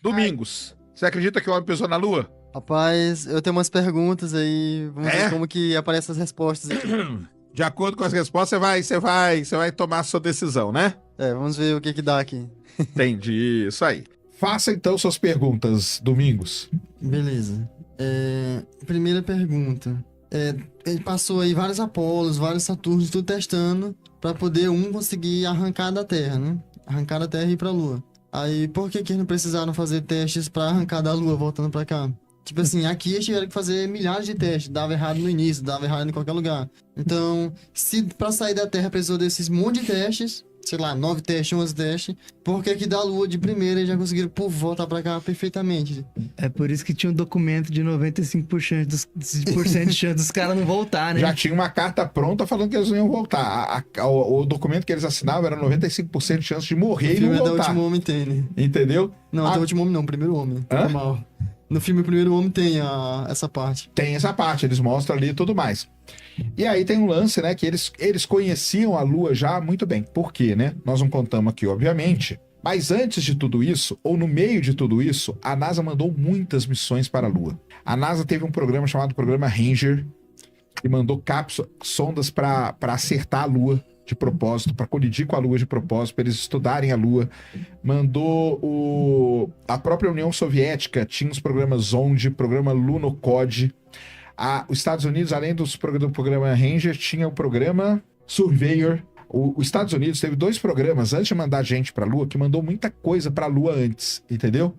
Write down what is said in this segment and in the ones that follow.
Domingos, você acredita que o homem pisou na Lua? Rapaz, eu tenho umas perguntas aí, vamos ver como que aparecem as respostas aqui. De acordo com as respostas, você vai tomar a sua decisão, né? Vamos ver o que que dá aqui. Entendi, isso aí. Faça então suas perguntas, Domingos. Beleza. Primeira pergunta. Ele passou aí vários Apolos, vários Saturnos, tudo testando pra poder conseguir arrancar da Terra, né? Arrancar da Terra e ir pra Lua. Aí, por que eles não precisaram fazer testes pra arrancar da Lua, voltando pra cá? Tipo assim, aqui eles tiveram que fazer milhares de testes. Dava errado no início, dava errado em qualquer lugar. Então, se pra sair da Terra precisou desses monte de testes, sei lá, 9 testes, 11 testes, por que da Lua de primeira eles já conseguiram voltar pra cá perfeitamente? É por isso que tinha um documento de 95% de chance dos caras não voltar, né? Já tinha uma carta pronta falando que eles não iam voltar. O documento que eles assinavam era 95% de chance de morrer e não voltar. O Último Homem tem, né? Entendeu? Não, até o Último Homem não, o Primeiro Homem. Normal. No filme O Primeiro Homem tem essa parte. Tem essa parte, eles mostram ali e tudo mais. E aí tem um lance, né, que eles conheciam a Lua já muito bem. Por quê, né? Nós não contamos aqui, obviamente. Mas antes de tudo isso, ou no meio de tudo isso, a NASA mandou muitas missões para a Lua. A NASA teve um programa chamado Programa Ranger, que mandou sondas para acertar a Lua de propósito, para colidir com a Lua de propósito, para eles estudarem a Lua. Mandou a própria União Soviética, tinha os programas Zond, programa Lunokhod. Os Estados Unidos, além do programa Ranger, tinha o programa Surveyor. Os Estados Unidos teve 2 programas antes de mandar gente para a Lua, que mandou muita coisa para a Lua antes, entendeu?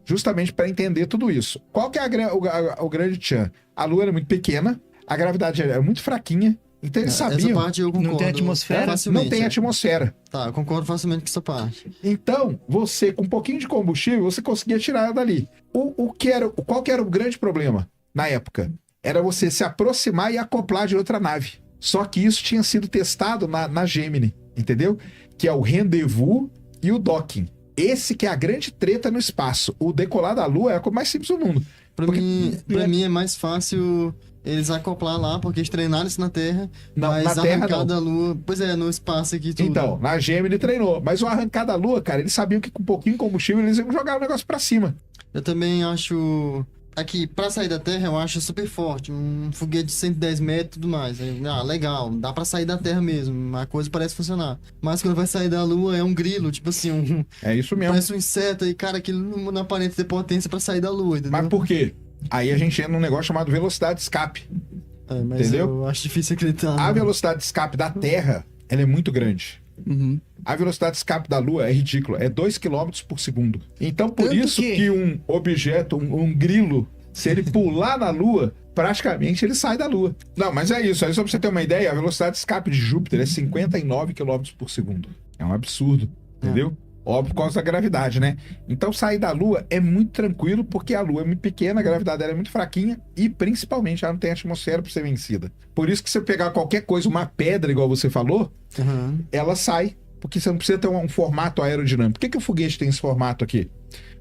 Justamente para entender tudo isso. Qual que é o grande tchan? A Lua era muito pequena, a gravidade era muito fraquinha, então eles sabiam. Essa parte eu concordo. Não tem atmosfera? Não tem atmosfera. Tá, eu concordo facilmente com essa parte. Então, você, com um pouquinho de combustível, você conseguia tirar ela dali. Qual que era o grande problema na época? Era você se aproximar e acoplar de outra nave. Só que isso tinha sido testado na Gemini, entendeu? Que é o rendezvous e o docking. Esse que é a grande treta no espaço. O decolar da Lua é a coisa mais simples do mundo. Pra mim é mais fácil eles acoplar lá, porque eles treinaram isso na Terra, mas na Terra, arrancar da Lua, pois é, no espaço aqui tudo. Então, na Gemini treinou, mas o arrancar da Lua, cara, eles sabiam que com um pouquinho de combustível eles iam jogar o negócio pra cima. Eu também acho... Aqui, pra sair da Terra, eu acho super forte. Um foguete de 110 metros e tudo mais. Legal, dá pra sair da Terra mesmo. A coisa parece funcionar. Mas quando vai sair da Lua, é um grilo, tipo assim, É isso mesmo. parece um inseto e, cara, aquilo não aparenta ter potência pra sair da Lua, entendeu? Mas por quê? Aí a gente entra num negócio chamado velocidade de escape. Mas entendeu? eu acho difícil acreditar. A velocidade de escape da Terra, ela é muito grande. Uhum. A velocidade de escape da Lua é ridícula, é 2 km por segundo. Então, por Tanto isso que um objeto, um grilo, se ele pular na Lua, praticamente ele sai da Lua. Não, mas é isso. Aí só pra você ter uma ideia, a velocidade de escape de Júpiter é 59 km por segundo. É um absurdo, entendeu? Óbvio, por causa da gravidade, né? Então, sair da Lua é muito tranquilo, porque a Lua é muito pequena, a gravidade dela é muito fraquinha e, principalmente, ela não tem atmosfera pra ser vencida. Por isso que se você pegar qualquer coisa, uma pedra, igual você falou, ela sai, porque você não precisa ter um formato aerodinâmico. Por que o foguete tem esse formato aqui?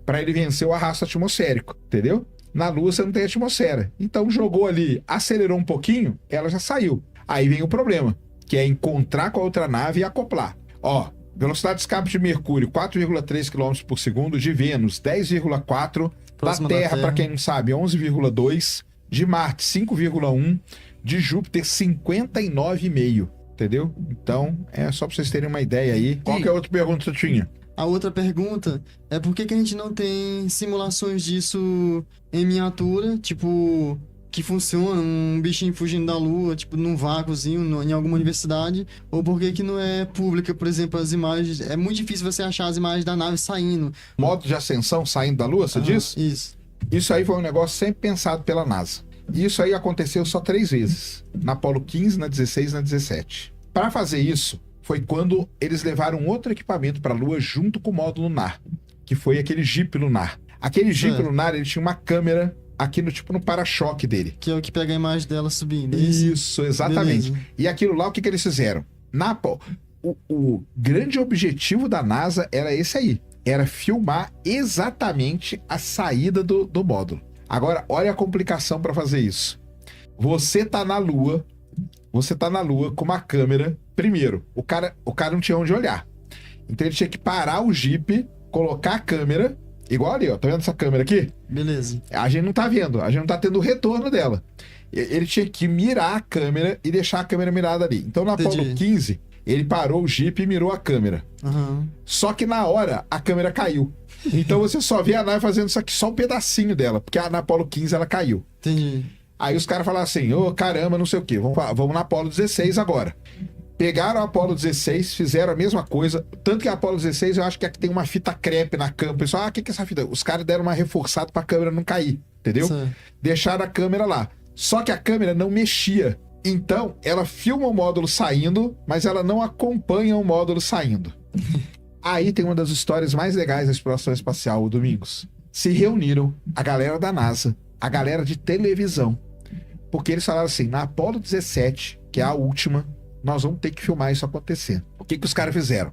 Para ele vencer o arrasto atmosférico, entendeu? Na Lua você não tem atmosfera. Então, jogou ali, acelerou um pouquinho, ela já saiu. Aí vem o problema, que é encontrar com a outra nave e acoplar. Ó, velocidade de escape de Mercúrio, 4,3 km por segundo. De Vênus, 10,4. Da Terra, para quem não sabe, 11,2. De Marte, 5,1. De Júpiter, 59,5. Entendeu? Então, é só para vocês terem uma ideia aí. Qual que é a outra pergunta que você tinha? A outra pergunta é por que a gente não tem simulações disso em miniatura, tipo... que funciona, um bichinho fugindo da Lua, tipo, num vácuozinho, em alguma universidade, ou por que não é pública, por exemplo, as imagens... É muito difícil você achar as imagens da nave saindo. Modo de ascensão saindo da Lua, você diz? Isso. Isso aí foi um negócio sempre pensado pela NASA. E isso aí aconteceu só 3 vezes. Na Apollo 15, na 16 e na 17. Para fazer isso, foi quando eles levaram outro equipamento para a Lua junto com o módulo lunar, que foi aquele Jeep lunar. Aquele Jeep lunar, ele tinha uma câmera aqui no para-choque dele. Que é o que pega a imagem dela subindo. Isso, exatamente. Beleza. E aquilo lá, o que eles fizeram? O grande objetivo da NASA era esse aí. Era filmar exatamente a saída do módulo. Agora, olha a complicação para fazer isso. Você tá na Lua com uma câmera. Primeiro, o cara não tinha onde olhar. Então ele tinha que parar o Jeep, colocar a câmera Igual ali, ó. Tá vendo essa câmera aqui? Beleza. A gente não tá vendo, a gente não tá tendo o retorno dela. Ele tinha que mirar a câmera e deixar a câmera mirada ali. Então, no Apollo Entendi. 15, ele parou o Jeep e mirou a câmera. Aham. Só que na hora, a câmera caiu. Então, você só vê a nave fazendo isso aqui, só um pedacinho dela. Porque na Apollo 15, ela caiu. Entendi. Aí os caras falaram assim, ô caramba, não sei o quê, vamos na Apollo 16 agora. Pegaram a Apollo 16, fizeram a mesma coisa. Tanto que a Apollo 16, eu acho que é que tem uma fita crepe na câmera. O pessoal, o que é essa fita? Os caras deram uma reforçada pra câmera não cair, entendeu? Certo. Deixaram a câmera lá. Só que a câmera não mexia. Então, ela filma o módulo saindo, mas ela não acompanha o módulo saindo. Aí tem uma das histórias mais legais da exploração espacial, o Domingos. Se reuniram a galera da NASA, a galera de televisão, porque eles falaram assim, na Apollo 17, que é a última, nós vamos ter que filmar isso acontecer. O que os caras fizeram?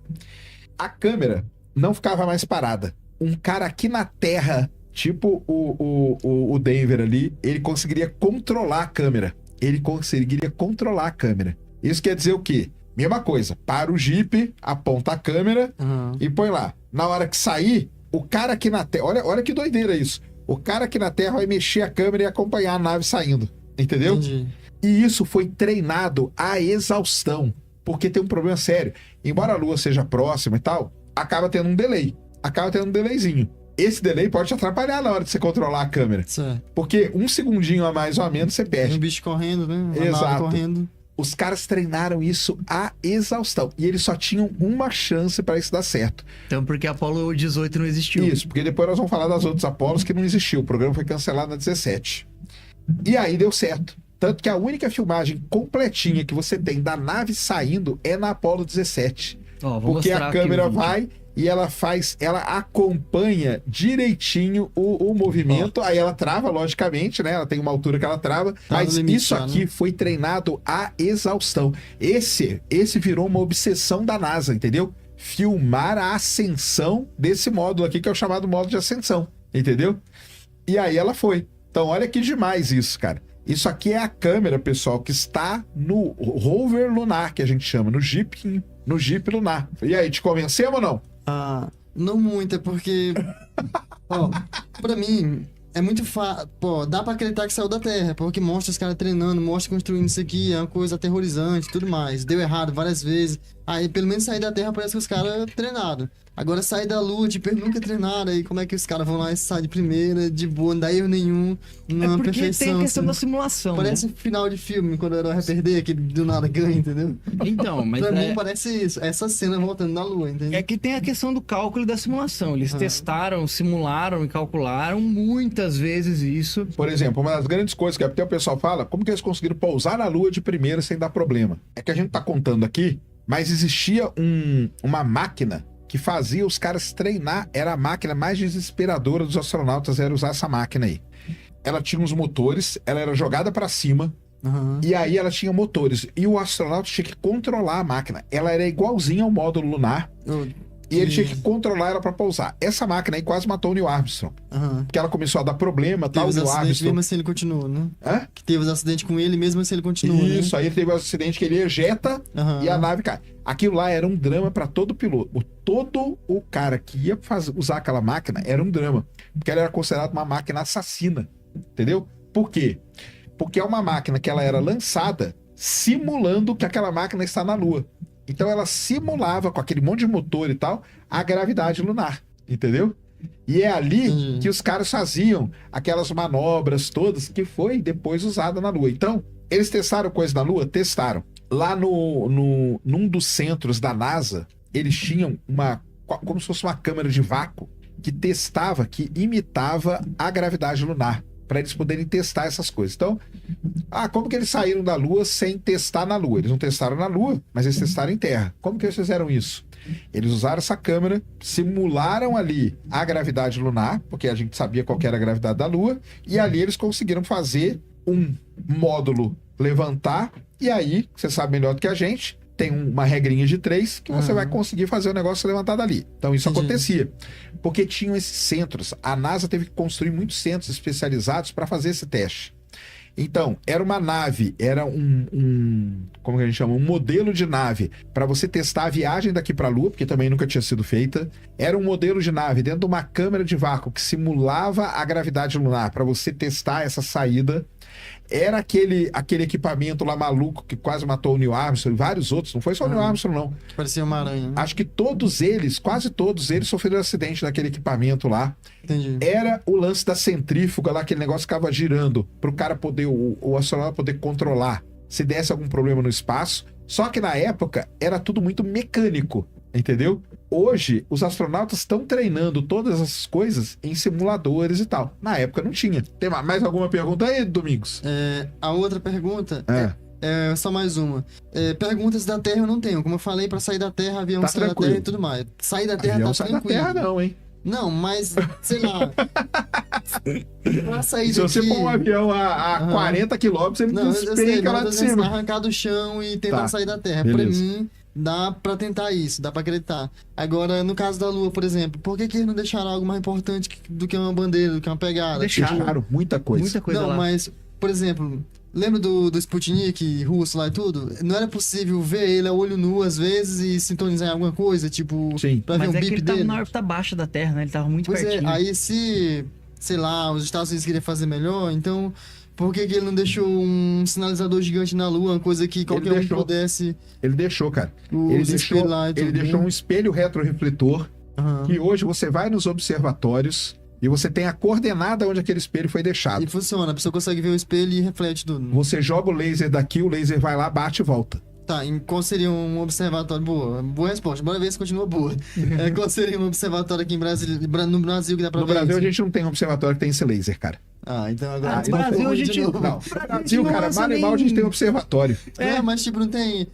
A câmera não ficava mais parada. Um cara aqui na Terra, tipo o Denver ali, ele conseguiria controlar a câmera. Ele conseguiria controlar a câmera. Isso quer dizer o quê? Mesma coisa, para o Jeep, aponta a câmera e põe lá. Na hora que sair, o cara aqui na Terra... Olha que doideira isso. O cara aqui na Terra vai mexer a câmera e acompanhar a nave saindo. Entendeu? Entendi. E isso foi treinado à exaustão. Porque tem um problema sério. Embora a Lua seja próxima e tal, acaba tendo um delay. Acaba tendo um delayzinho. Esse delay pode te atrapalhar na hora de você controlar a câmera. Certo. Porque um segundinho a mais ou a menos você Tem um perde. bicho correndo, né? Uma Exato. nave correndo. Os caras treinaram isso à exaustão. E eles só tinham uma chance para isso dar certo. Então, porque a Apollo 18 não existiu. Isso, porque depois nós vamos falar das outras Apolos que não existiu. O programa foi cancelado na 17. E aí deu certo. Tanto que a única filmagem completinha que você tem da nave saindo é na Apollo 17. Ó, vou Porque mostrar a aqui câmera o vídeo. vai e ela acompanha direitinho o movimento. Aí ela trava, logicamente, né? Ela tem uma altura que ela trava. Tá Mas no limite isso já, aqui né? foi treinado à exaustão. Esse virou uma obsessão da NASA, entendeu? Filmar a ascensão desse módulo aqui, que é o chamado módulo de ascensão, entendeu? E aí ela foi. Então, olha que demais isso, cara. Isso aqui é a câmera, pessoal, que está no rover lunar, que a gente chama, no Jeep lunar. E aí, te convencemos ou não? Ah, não muito, é porque... Ó, pra mim, é muito fácil... Pô, dá pra acreditar que saiu da Terra, porque mostra os caras treinando, mostra construindo isso aqui, é uma coisa aterrorizante e tudo mais. Deu errado várias vezes. Aí, pelo menos sair da Terra, parece que os caras treinaram. Agora, sair da Lua, tipo, eles nunca treinaram. Aí, como é que os caras vão lá e saem de primeira, de boa, não dá erro nenhum, É numa porque perfeição. tem a questão assim. da simulação, Parece né? final de filme, quando era vai perder, que do nada ganha, entendeu? Então, mas Pra mim parece isso, essa cena voltando na Lua, entendeu? é que tem a questão do cálculo e da simulação. Eles testaram, simularam e calcularam muitas vezes isso. Por exemplo, uma das grandes coisas que até o pessoal fala, como que eles conseguiram pousar na Lua de primeira sem dar problema? É que a gente tá contando aqui, mas existia uma máquina que fazia os caras treinar. Era a máquina mais desesperadora dos astronautas, era usar essa máquina aí. Ela tinha uns motores, ela era jogada para cima, Aham. e aí ela tinha motores. E o astronauta tinha que controlar a máquina. Ela era igualzinha ao módulo lunar, e ele tinha que controlar ela para pousar. Essa máquina aí quase matou o Neil Armstrong, Aham. porque ela começou a dar problema, Teve tal, o os Neil acidentes Armstrong... mesmo assim ele continua, né? Hã? Que teve os acidentes com ele mesmo assim ele continua, Isso, aí ele teve um acidente que ele ejeta Aham. e a nave cai. Aquilo lá era um drama para todo piloto. Todo o cara que ia usar aquela máquina era um drama, porque ela era considerada uma máquina assassina, entendeu? Por quê? Porque é uma máquina que ela era lançada simulando que aquela máquina está na Lua. Então ela simulava, com aquele monte de motor e tal, a gravidade lunar, entendeu? E é ali que os caras faziam aquelas manobras todas que foi depois usada na Lua. Então, eles testaram coisa na Lua? Testaram. Lá num dos centros da NASA, eles tinham como se fosse uma câmera de vácuo que testava, que imitava a gravidade lunar, para eles poderem testar essas coisas. Então, como que eles saíram da Lua sem testar na Lua? Eles não testaram na Lua, mas eles testaram em Terra. Como que eles fizeram isso? Eles usaram essa câmera, simularam ali a gravidade lunar, porque a gente sabia qual que era a gravidade da Lua, e ali eles conseguiram fazer um módulo levantar, e aí, você sabe melhor do que a gente, tem uma regrinha de 3 que você vai conseguir fazer o negócio levantar dali. Então isso acontecia. Porque tinham esses centros. A NASA teve que construir muitos centros especializados para fazer esse teste. Então, era uma nave, era como que a gente chama? Um modelo de nave para você testar a viagem daqui para a Lua, porque também nunca tinha sido feita. Era um modelo de nave dentro de uma câmara de vácuo que simulava a gravidade lunar para você testar essa saída. Era aquele equipamento lá maluco que quase matou o Neil Armstrong e vários outros. Não foi só o Neil Armstrong, não. Parecia uma aranha, né? Acho que quase todos eles sofreram acidente naquele equipamento lá. Entendi. Era o lance da centrífuga lá, aquele negócio ficava girando para o cara poder, o astronauta poder controlar se desse algum problema no espaço. Só que na época era tudo muito mecânico, entendeu? Hoje, os astronautas estão treinando todas essas coisas em simuladores e tal. Na época não tinha. Tem mais alguma pergunta aí, Domingos? A outra pergunta é só mais uma. Perguntas da Terra eu não tenho. Como eu falei, para sair da Terra, avião Tá sai da tranquilo. Terra e tudo mais. Sair da Terra Avião tá sai da tranquilo. Terra não, hein? Não, mas, sei lá. Pra sair Se você daqui... pôr um avião a 40 quilômetros, ele Não, eu sei, despenca lá de mas cima. arrancar do chão e tentar Tá, sair da Terra. beleza. Pra mim, dá pra tentar isso, dá pra acreditar. Agora, no caso da Lua, por exemplo, por que eles não deixaram algo mais importante do que uma bandeira, do que uma pegada? Deixaram. Deixaram muita coisa. Muita coisa Não, lá. mas, por exemplo, lembra do Sputnik russo lá e tudo? Não era possível ver ele a olho nu às vezes e sintonizar em alguma coisa? Tipo, Sim. pra ver Mas um é que bip ele tava dele? na órbita baixa da Terra, né? Ele tava muito Pois pertinho. aí se, sei lá, os Estados Unidos queriam fazer melhor, então por que ele não deixou um sinalizador gigante na Lua, uma coisa que qualquer um deixou. pudesse... Ele deixou, cara. Os espelhos lá e Ele tudo, deixou né? um espelho retrorefletor Aham. que hoje você vai nos observatórios e você tem a coordenada onde aquele espelho foi deixado. E funciona, a pessoa consegue ver o espelho e reflete tudo. Você joga o laser daqui, o laser vai lá, bate e volta. Tá, em qual seria um observatório? Boa resposta, bora ver se continua boa. Qual seria um observatório aqui em Brasília, no Brasil que dá pra No ver Brasil a isso? gente não tem um observatório que tem esse laser, cara. Ah, então agora... no Brasil a gente... Não, no Brasil, cara, mal e mal a gente tem um observatório. É, mas tipo, não tem...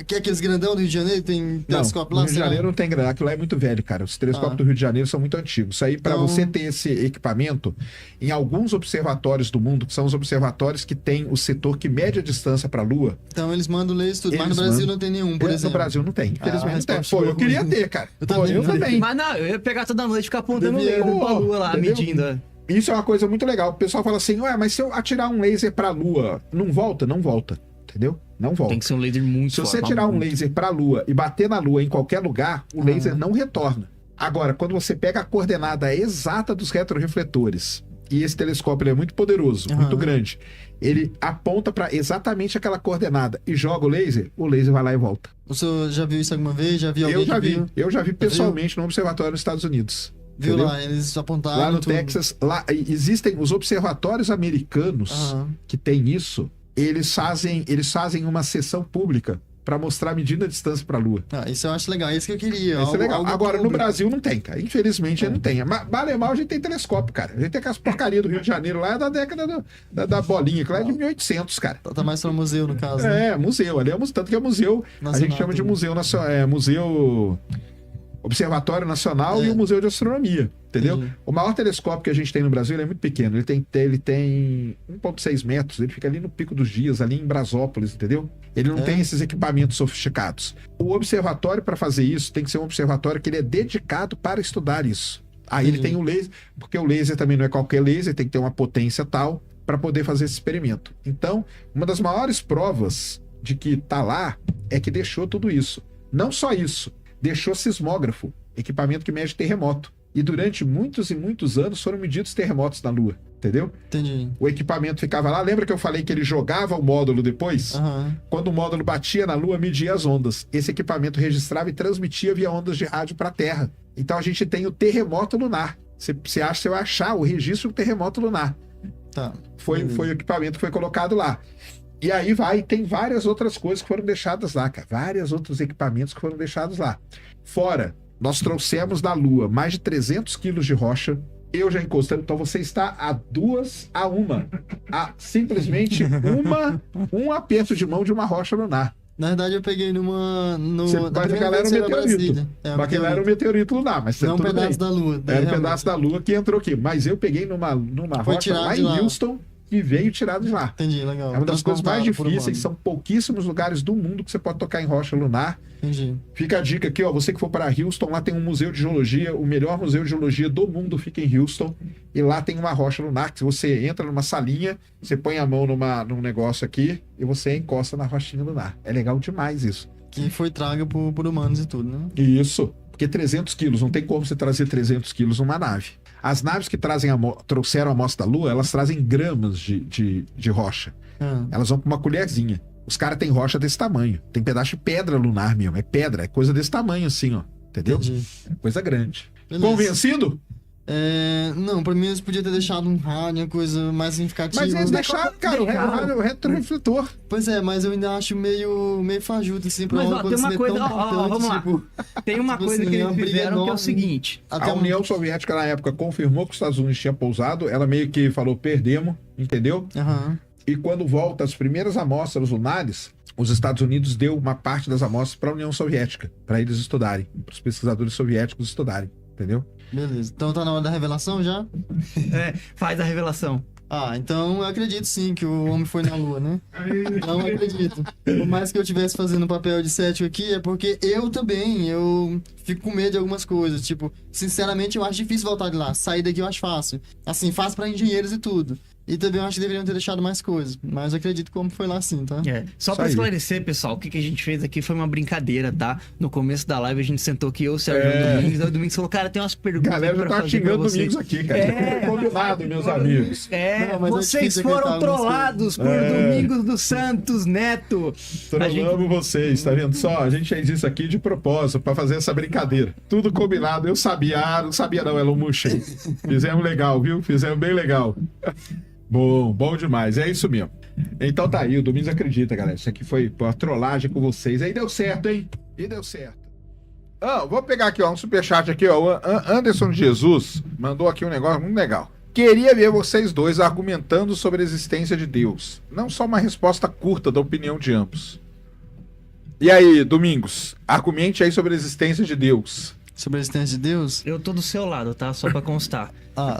Que aqueles grandão do Rio de Janeiro tem Não, telescópio no lá? Rio de será? Janeiro não tem grana, aquilo lá é muito velho, cara. Os telescópios do Rio de Janeiro são muito antigos. Isso aí, para Então- você ter esse equipamento, em alguns observatórios do mundo, que são os observatórios que tem o setor que mede a distância para a Lua, Então eles mandam ler isso tudo, mas no Eles Brasil mandam. não tem nenhum, por no exemplo. Brasil não tem. Infelizmente não tem. resposta Pô, eu foi queria ruim. ter, cara. Eu Pô, também. eu também. Mas não, eu ia pegar toda noite e ficar apontando o Devia, laser pra pô, Lua lá, entendeu? medindo. Isso é uma coisa muito legal. O pessoal fala assim, ué, mas se eu atirar um laser para a Lua, não volta? Não volta. Entendeu? Não volta. Tem que ser um laser muito Se você forte, tirar um muito. laser para a Lua e bater na Lua em qualquer lugar, o laser não retorna. Agora, quando você pega a coordenada exata dos retrorefletores, e esse telescópio ele é muito poderoso, muito grande, ele aponta para exatamente aquela coordenada e joga o laser vai lá e volta. O senhor já viu isso alguma vez? Já viu alguém Eu já vi pessoalmente no observatório nos Estados Unidos. Viu entendeu? lá, eles apontaram Lá no tudo. Texas, lá existem os observatórios americanos Aham. que tem isso. Eles fazem uma sessão pública para mostrar a medida de distância para a Lua. Ah, isso eu acho legal, é isso que eu queria. Isso é legal. algo Agora, no público. Brasil não tem, cara. Infelizmente, não tem. Mas, mal e mal, a gente tem telescópio, cara. A gente tem aquelas porcarias do Rio de Janeiro lá, é da década da bolinha, que lá é de 1800, cara. Tá mais pra museu, no caso, né? É, museu. Ali é tanto que é museu. A Nacional gente chama de também. museu nacional. Museu Observatório Nacional e o Museu de Astronomia, entendeu? Entendi. O maior telescópio que a gente tem no Brasil ele é muito pequeno. Ele tem 1,6 metros. Ele fica ali no Pico dos Dias, ali em Brasópolis, entendeu? Ele não tem esses equipamentos sofisticados. O observatório, para fazer isso, tem que ser um observatório que ele é dedicado para estudar isso. Aí ele tem o laser, porque o laser também não é qualquer laser, tem que ter uma potência tal para poder fazer esse experimento. Então, uma das maiores provas de que tá lá é que deixou tudo isso. Não só isso, deixou sismógrafo, equipamento que mede terremoto. E durante muitos e muitos anos foram medidos terremotos na Lua, entendeu? Entendi. O equipamento ficava lá, lembra que eu falei que ele jogava o módulo depois? Aham. Quando o módulo batia na Lua, media as ondas. Esse equipamento registrava e transmitia via ondas de rádio para a Terra. Então a gente tem o terremoto lunar. Você vai achar o registro do terremoto lunar. Tá. Foi o equipamento que foi colocado lá. E aí tem várias outras coisas que foram deixadas lá, cara. Vários outros equipamentos que foram deixados lá. Fora, nós trouxemos da Lua mais de 300 quilos de rocha. Eu já encostando, então você está a 2 a 1. Simplesmente um aperto de mão de uma rocha lunar. Na verdade, eu peguei numa... Mas da primeira aquela era vez um que eu fui pra meteorito. Brasília. É, um Mas aquela era um meteorito. meteorito lunar, mas Não é um tudo pedaço bem. da Lua. Era um realmente. pedaço da Lua que entrou aqui. Mas eu peguei numa Foi rocha tirado lá de em lá. Houston, que veio tirado de lá. Entendi, legal. É uma das coisas mais Transportado por difíceis, humano. são pouquíssimos lugares do mundo que você pode tocar em rocha lunar. Entendi. Fica a dica aqui, ó, você que for para Houston, lá tem um museu de geologia, o melhor museu de geologia do mundo fica em Houston, e lá tem uma rocha lunar, que você entra numa salinha, você põe a mão num negócio aqui, e você encosta na rochinha lunar. É legal demais isso. Que foi traga por humanos e tudo, né? Isso, porque 300 quilos, não tem como você trazer 300 quilos numa nave. As naves que trouxeram a amostra da Lua, elas trazem gramas de rocha. Ah, Elas vão com uma colherzinha. Os caras têm rocha desse tamanho. Tem pedaço de pedra lunar mesmo. É pedra, é coisa desse tamanho assim, ó. Entendeu? entendi. É coisa grande. Beleza. Convencido? Não, pra mim eles podiam ter deixado um rádio, uma coisa mais significativa. Mas eles deixaram, cara, o retrorefletor. Pois é, mas eu ainda acho meio fajuto, assim, pra Mas, ó, tem uma coisa, vamos lá. tipo, Tem uma Tipo coisa assim, que é eles uma briga fizeram que é o enorme. seguinte. até A União Soviética, na época, confirmou que os Estados Unidos tinha pousado. Ela meio que falou, perdemos, entendeu? Aham. E quando volta as primeiras amostras lunares, os Estados Unidos deu uma parte das amostras para a União Soviética, para eles estudarem, para os pesquisadores soviéticos estudarem, entendeu? Beleza. Então tá na hora da revelação já? Faz a revelação. Então eu acredito sim que o homem foi na Lua, né? Não acredito. Por mais que eu estivesse fazendo um papel de cético aqui, é porque eu fico com medo de algumas coisas. Tipo, sinceramente eu acho difícil voltar de lá. Sair daqui eu acho fácil. Assim, fácil pra engenheiros e tudo. E também eu acho que deveriam ter deixado mais coisas. Mas eu acredito como foi lá sim, tá? Só Isso pra aí. esclarecer, pessoal, o que a gente fez aqui foi uma brincadeira, tá? No começo da live a gente sentou aqui, eu, o Sérgio e o Domingos. Aí o Domingos falou, cara, tem umas perguntas Galera já pra tá fazer pra xingando vocês. Domingos aqui, cara. Foi combinado, meus amigos. Não, mas é Vocês difícil foram acreditar algumas trollados por Domingos dos Santos Neto. Trollamos vocês, tá vendo só? A gente fez isso aqui de propósito, pra fazer essa brincadeira. Tudo combinado. Eu sabia, não sabia não, Elon Musk. Fizemos legal, viu? Fizemos bem legal. Bom demais. É isso mesmo. Então tá aí, o Domingos acredita, galera. Isso aqui foi uma trollagem com vocês. Aí deu certo, hein? E deu certo. Vou pegar aqui, ó, um superchat aqui, ó. O Anderson Jesus mandou aqui um negócio muito legal. Queria ver vocês dois argumentando sobre a existência de Deus. Não só uma resposta curta da opinião de ambos. E aí, Domingos, argumente aí sobre a existência de Deus. Sobre a existência de Deus? Eu tô do seu lado, tá? Só pra constar.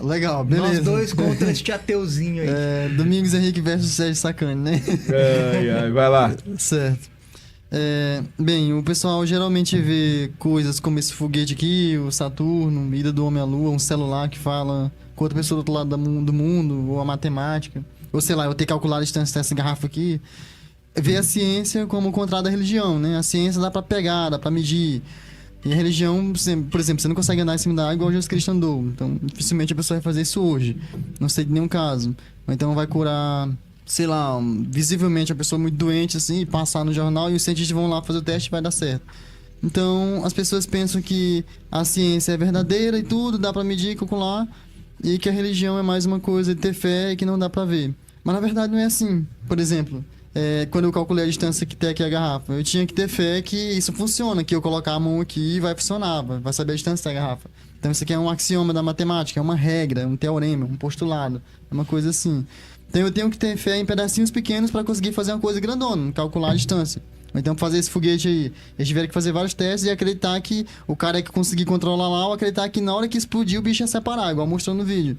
Legal, beleza. Nós dois contra este ateuzinho aí. Domingos Henrique versus Sérgio Sacani, né? Vai lá. Certo. Bem, o pessoal geralmente vê coisas como esse foguete aqui, o Saturno, ida do homem à Lua, um celular que fala com outra pessoa do outro lado do mundo, ou a matemática, ou sei lá, eu ter que calcular a distância dessa garrafa aqui. Vê a ciência como o contrário da religião, né? A ciência dá pra pegar, dá pra medir. E a religião, por exemplo, você não consegue andar em cima da água igual Jesus Cristo andou. Então, dificilmente a pessoa vai fazer isso hoje. Não sei de nenhum caso. Ou então vai curar, sei lá, visivelmente a pessoa muito doente, assim, e passar no jornal e os cientistas vão lá fazer o teste e vai dar certo. Então, as pessoas pensam que a ciência é verdadeira e tudo, dá pra medir e calcular, e que a religião é mais uma coisa de ter fé e que não dá pra ver. Mas na verdade não é assim. Por exemplo, quando eu calculei a distância que tem aqui a garrafa, eu tinha que ter fé que isso funciona, que eu colocar a mão aqui vai funcionar, vai saber a distância da garrafa. Então isso aqui é um axioma da matemática, é uma regra, um teorema, um postulado, é uma coisa assim. Então eu tenho que ter fé em pedacinhos pequenos para conseguir fazer uma coisa grandona, calcular a distância. Ou então fazer esse foguete aí, eles tiveram que fazer vários testes e acreditar que o cara é que conseguir controlar lá, ou acreditar que na hora que explodir o bicho ia separar, igual mostrou no vídeo.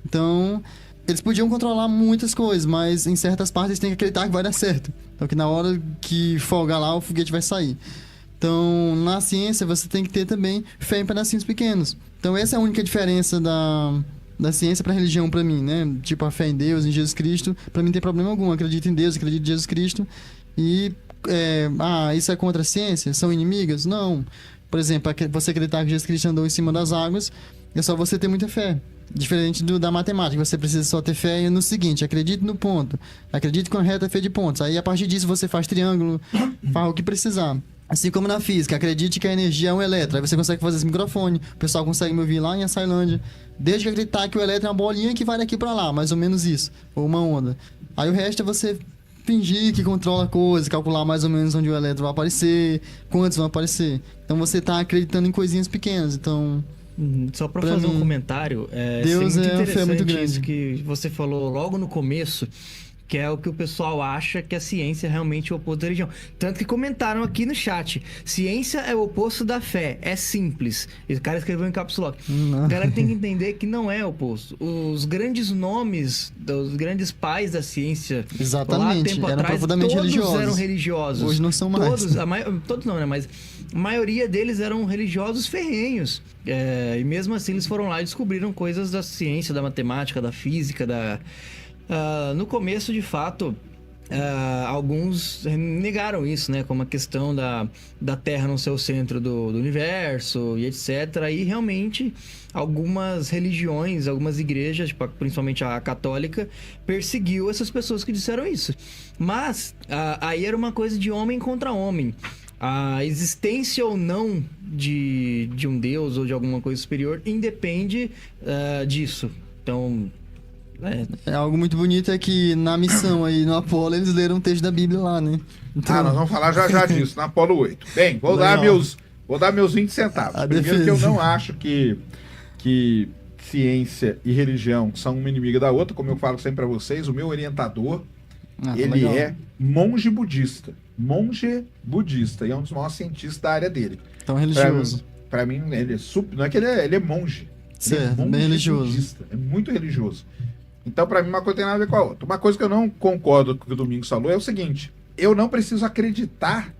Então, eles podiam controlar muitas coisas, mas em certas partes eles têm que acreditar que vai dar certo. Então que na hora que folgar lá, o foguete vai sair. Então, na ciência, você tem que ter também fé em pedacinhos pequenos. Então essa é a única diferença da ciência pra religião pra mim, né? Tipo, a fé em Deus, em Jesus Cristo, pra mim não tem problema algum. Acredito em Deus, acredito em Jesus Cristo. E, isso é contra a ciência? São inimigas? Não. Por exemplo, você acreditar que Jesus Cristo andou em cima das águas, é só você ter muita fé. Diferente da matemática, você precisa só ter fé no seguinte: acredite no ponto, acredite que uma reta é feita de pontos. Aí a partir disso você faz triângulo, faz o que precisar. Assim como na física, acredite que a energia é um elétron. Aí você consegue fazer esse microfone, o pessoal consegue me ouvir lá em Açailândia. Desde que acreditar que o elétron é uma bolinha que vai daqui pra lá, mais ou menos isso, ou uma onda. Aí o resto é você fingir que controla a coisa, calcular mais ou menos onde o elétron vai aparecer, quantos vão aparecer. Então você tá acreditando em coisinhas pequenas, então... Só pra fazer um comentário, Deus muito é uma fé muito interessante grande. isso que você falou logo no começo, que é o que o pessoal acha que a ciência é realmente o oposto da religião. Tanto que comentaram aqui no chat, ciência é o oposto da fé, é simples. E o cara escreveu em caps lock. A galera tem que entender que não é o oposto. Os grandes nomes, os grandes pais da ciência, Exatamente, lá tempo eram atrás, profundamente todos religiosos. eram religiosos. Hoje não são mais. Todos não, né? Mas a maioria deles eram religiosos ferrenhos. E mesmo assim eles foram lá e descobriram coisas da ciência, da matemática, da física, no começo, de fato, alguns negaram isso, né? Como a questão da Terra não ser o centro do universo e etc. E realmente algumas religiões, algumas igrejas, tipo, principalmente a católica, perseguiu essas pessoas que disseram isso. Mas aí era uma coisa de homem contra homem. A existência ou não de um deus ou de alguma coisa superior independe disso. Então... algo muito bonito é que na missão aí no Apolo eles leram um texto da Bíblia lá, né? Então... nós vamos falar já disso, na Apolo 8. Bem, vou dar meus 20 centavos. Primeiro que eu não acho que ciência e religião são uma inimiga da outra, como eu falo sempre pra vocês, o meu orientador, ele é monge budista. E é um dos maiores cientistas da área dele. Então religioso. Pra mim, ele é super... Não é que ele é monge. Certo, bem religioso. Budista, é muito religioso. Então, pra mim, uma coisa tem nada a ver com a outra. Uma coisa que eu não concordo com o que o Domingos falou é o seguinte: eu não preciso acreditar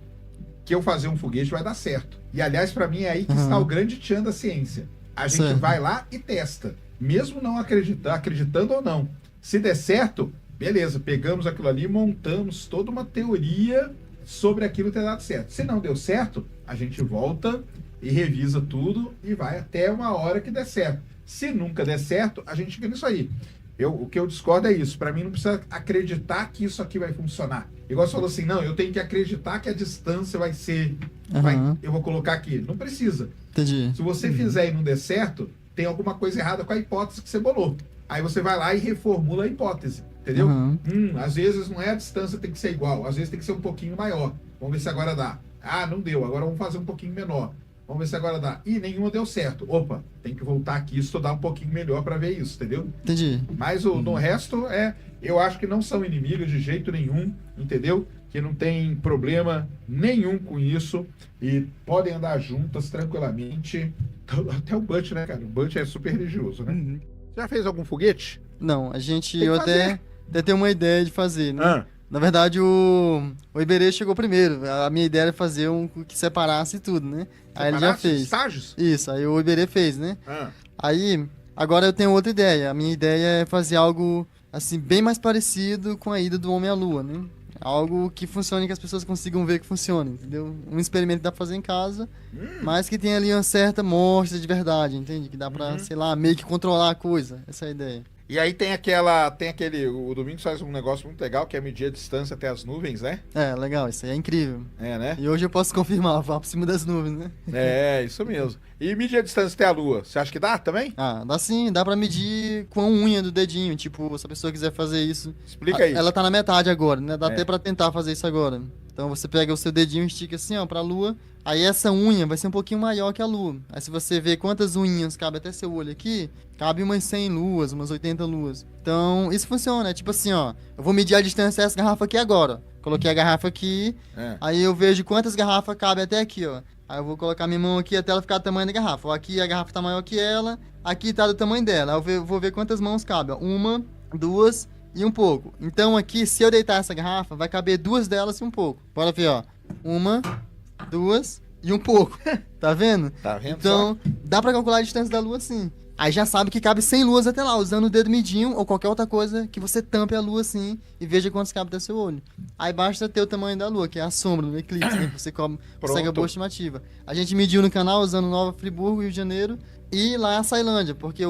que eu fazer um foguete vai dar certo. E, aliás, pra mim, é aí que está o grande tchan da ciência. A gente vai lá e testa. Mesmo não acreditando ou não. Se der certo, beleza, pegamos aquilo ali e montamos toda uma teoria sobre aquilo ter dado certo. Se não deu certo, a gente volta e revisa tudo e vai até uma hora que der certo. Se nunca der certo, a gente fica nisso aí. O que eu discordo é isso. Para mim, não precisa acreditar que isso aqui vai funcionar. Igual você falou assim, não, eu tenho que acreditar que a distância vai ser... eu vou colocar aqui. Não precisa. Entendi. Se você fizer e não der certo, tem alguma coisa errada com a hipótese que você bolou. Aí você vai lá e reformula a hipótese. Entendeu? Às vezes não é a distância tem que ser igual. Às vezes tem que ser um pouquinho maior. Vamos ver se agora dá. Ah, não deu. Agora vamos fazer um pouquinho menor. Vamos ver se agora dá. Ih, nenhuma deu certo. Opa, tem que voltar aqui e estudar um pouquinho melhor para ver isso, entendeu? Entendi. Mas no resto, eu acho que não são inimigas de jeito nenhum, entendeu? Que não tem problema nenhum com isso e podem andar juntas tranquilamente. Até o Butch, né, cara? O Butch é super religioso, né? Já fez algum foguete? Não, eu até tenho uma ideia de fazer, né? Na verdade, o Iberê chegou primeiro. A minha ideia era fazer um que separasse tudo, né? Aí ele já fez. Estágios? Isso, aí o Iberê fez, né? Aí, agora eu tenho outra ideia. A minha ideia é fazer algo, assim, bem mais parecido com a ida do homem à lua, né? Algo que funcione, que as pessoas consigam ver que funciona, entendeu? Um experimento que dá pra fazer em casa, mas que tem ali uma certa mostra de verdade, entende? Que dá pra, sei lá, meio que controlar a coisa. Essa é a ideia. E aí o Domingos faz um negócio muito legal, que é medir a distância até as nuvens, né? Legal, isso aí é incrível. Né? E hoje eu posso confirmar, vá por cima das nuvens, né? Isso mesmo. E medir a distância até a Lua, você acha que dá também? Dá sim, dá pra medir com a unha do dedinho, tipo, se a pessoa quiser fazer isso. Explica aí. Ela tá na metade agora, né? Dá até pra tentar fazer isso agora. Então você pega o seu dedinho e estica assim, ó, pra Lua. Aí essa unha vai ser um pouquinho maior que a Lua. Aí se você ver quantas unhas cabe até seu olho aqui, cabe umas 100 luas, umas 80 luas. Então, isso funciona. É tipo assim, ó. Eu vou medir a distância dessa garrafa aqui agora. Coloquei a garrafa aqui. Aí eu vejo quantas garrafas cabe até aqui, ó. Aí eu vou colocar minha mão aqui até ela ficar do tamanho da garrafa. Ó, aqui a garrafa tá maior que ela. Aqui tá do tamanho dela. Aí eu vou ver quantas mãos cabe, ó. 1, 2 e um pouco. Então aqui, se eu deitar essa garrafa, vai caber 2 delas e um pouco. Bora ver, ó. 1, 2... e um pouco, tá vendo? Tá vendo? Então, dá pra calcular a distância da Lua assim. Aí já sabe que cabe 100 luas até lá, usando o dedo midinho ou qualquer outra coisa que você tampe a Lua assim e veja quantos cabe até seu olho. Aí basta ter o tamanho da Lua, que é a sombra do eclipse, né? Você consegue a boa estimativa. A gente mediu no canal usando Nova Friburgo, Rio de Janeiro, e lá a Ceilândia, porque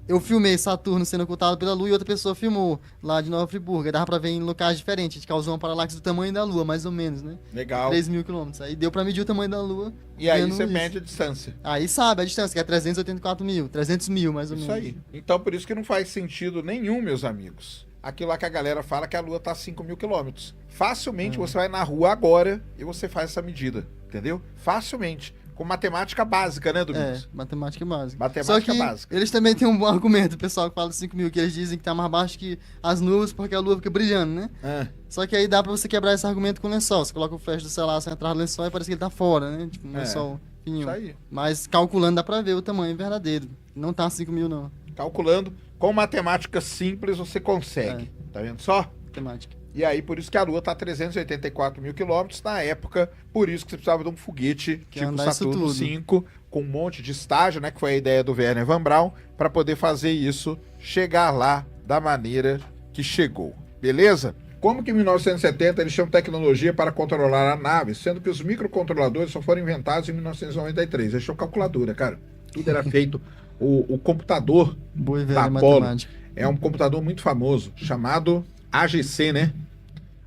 eu filmei Saturno sendo ocultado pela Lua e outra pessoa filmou lá de Nova Friburgo. Aí dava pra ver em locais diferentes. A gente causou uma paralaxe do tamanho da Lua, mais ou menos, né? Legal. 3.000 quilômetros. Aí deu pra medir o tamanho da Lua. E aí você mede a distância. Aí sabe a distância, que é 384 mil. 300 mil, mais ou menos. Isso aí. Então por isso que não faz sentido nenhum, meus amigos. Aquilo lá que a galera fala que a Lua tá a 5.000 quilômetros. Facilmente você vai na rua agora e você faz essa medida. Entendeu? Facilmente. com matemática básica, né, Domingos? Matemática básica. Matemática Só que básica. eles também têm um bom argumento, o pessoal que fala de 5 mil, que eles dizem que tá mais baixo que as nuvens porque a lua fica brilhando, né? Ah, Só que aí dá pra você quebrar esse argumento com o lençol. Você coloca o flash do celular sem entrar no lençol e parece que ele tá fora, né? Tipo um lençol fininho. isso aí. Mas calculando dá pra ver o tamanho verdadeiro. Não tá 5 mil, não. Calculando, com matemática simples você consegue. Tá vendo só? Matemática. E aí, por isso que a Lua tá a 384 mil quilômetros na época, por isso que você precisava de um foguete Que tipo andar isso Saturno tudo. 5, com um monte de estágio, né, que foi a ideia do Wernher Von Braun, para poder fazer isso chegar lá da maneira que chegou. Beleza? Como que em 1970 eles tinham tecnologia para controlar a nave, sendo que os microcontroladores só foram inventados em 1993. Eles tinham calculadora, cara. Tudo era feito. O computador Boa e da velha Apollo matemática. é um computador muito famoso, chamado AGC, né?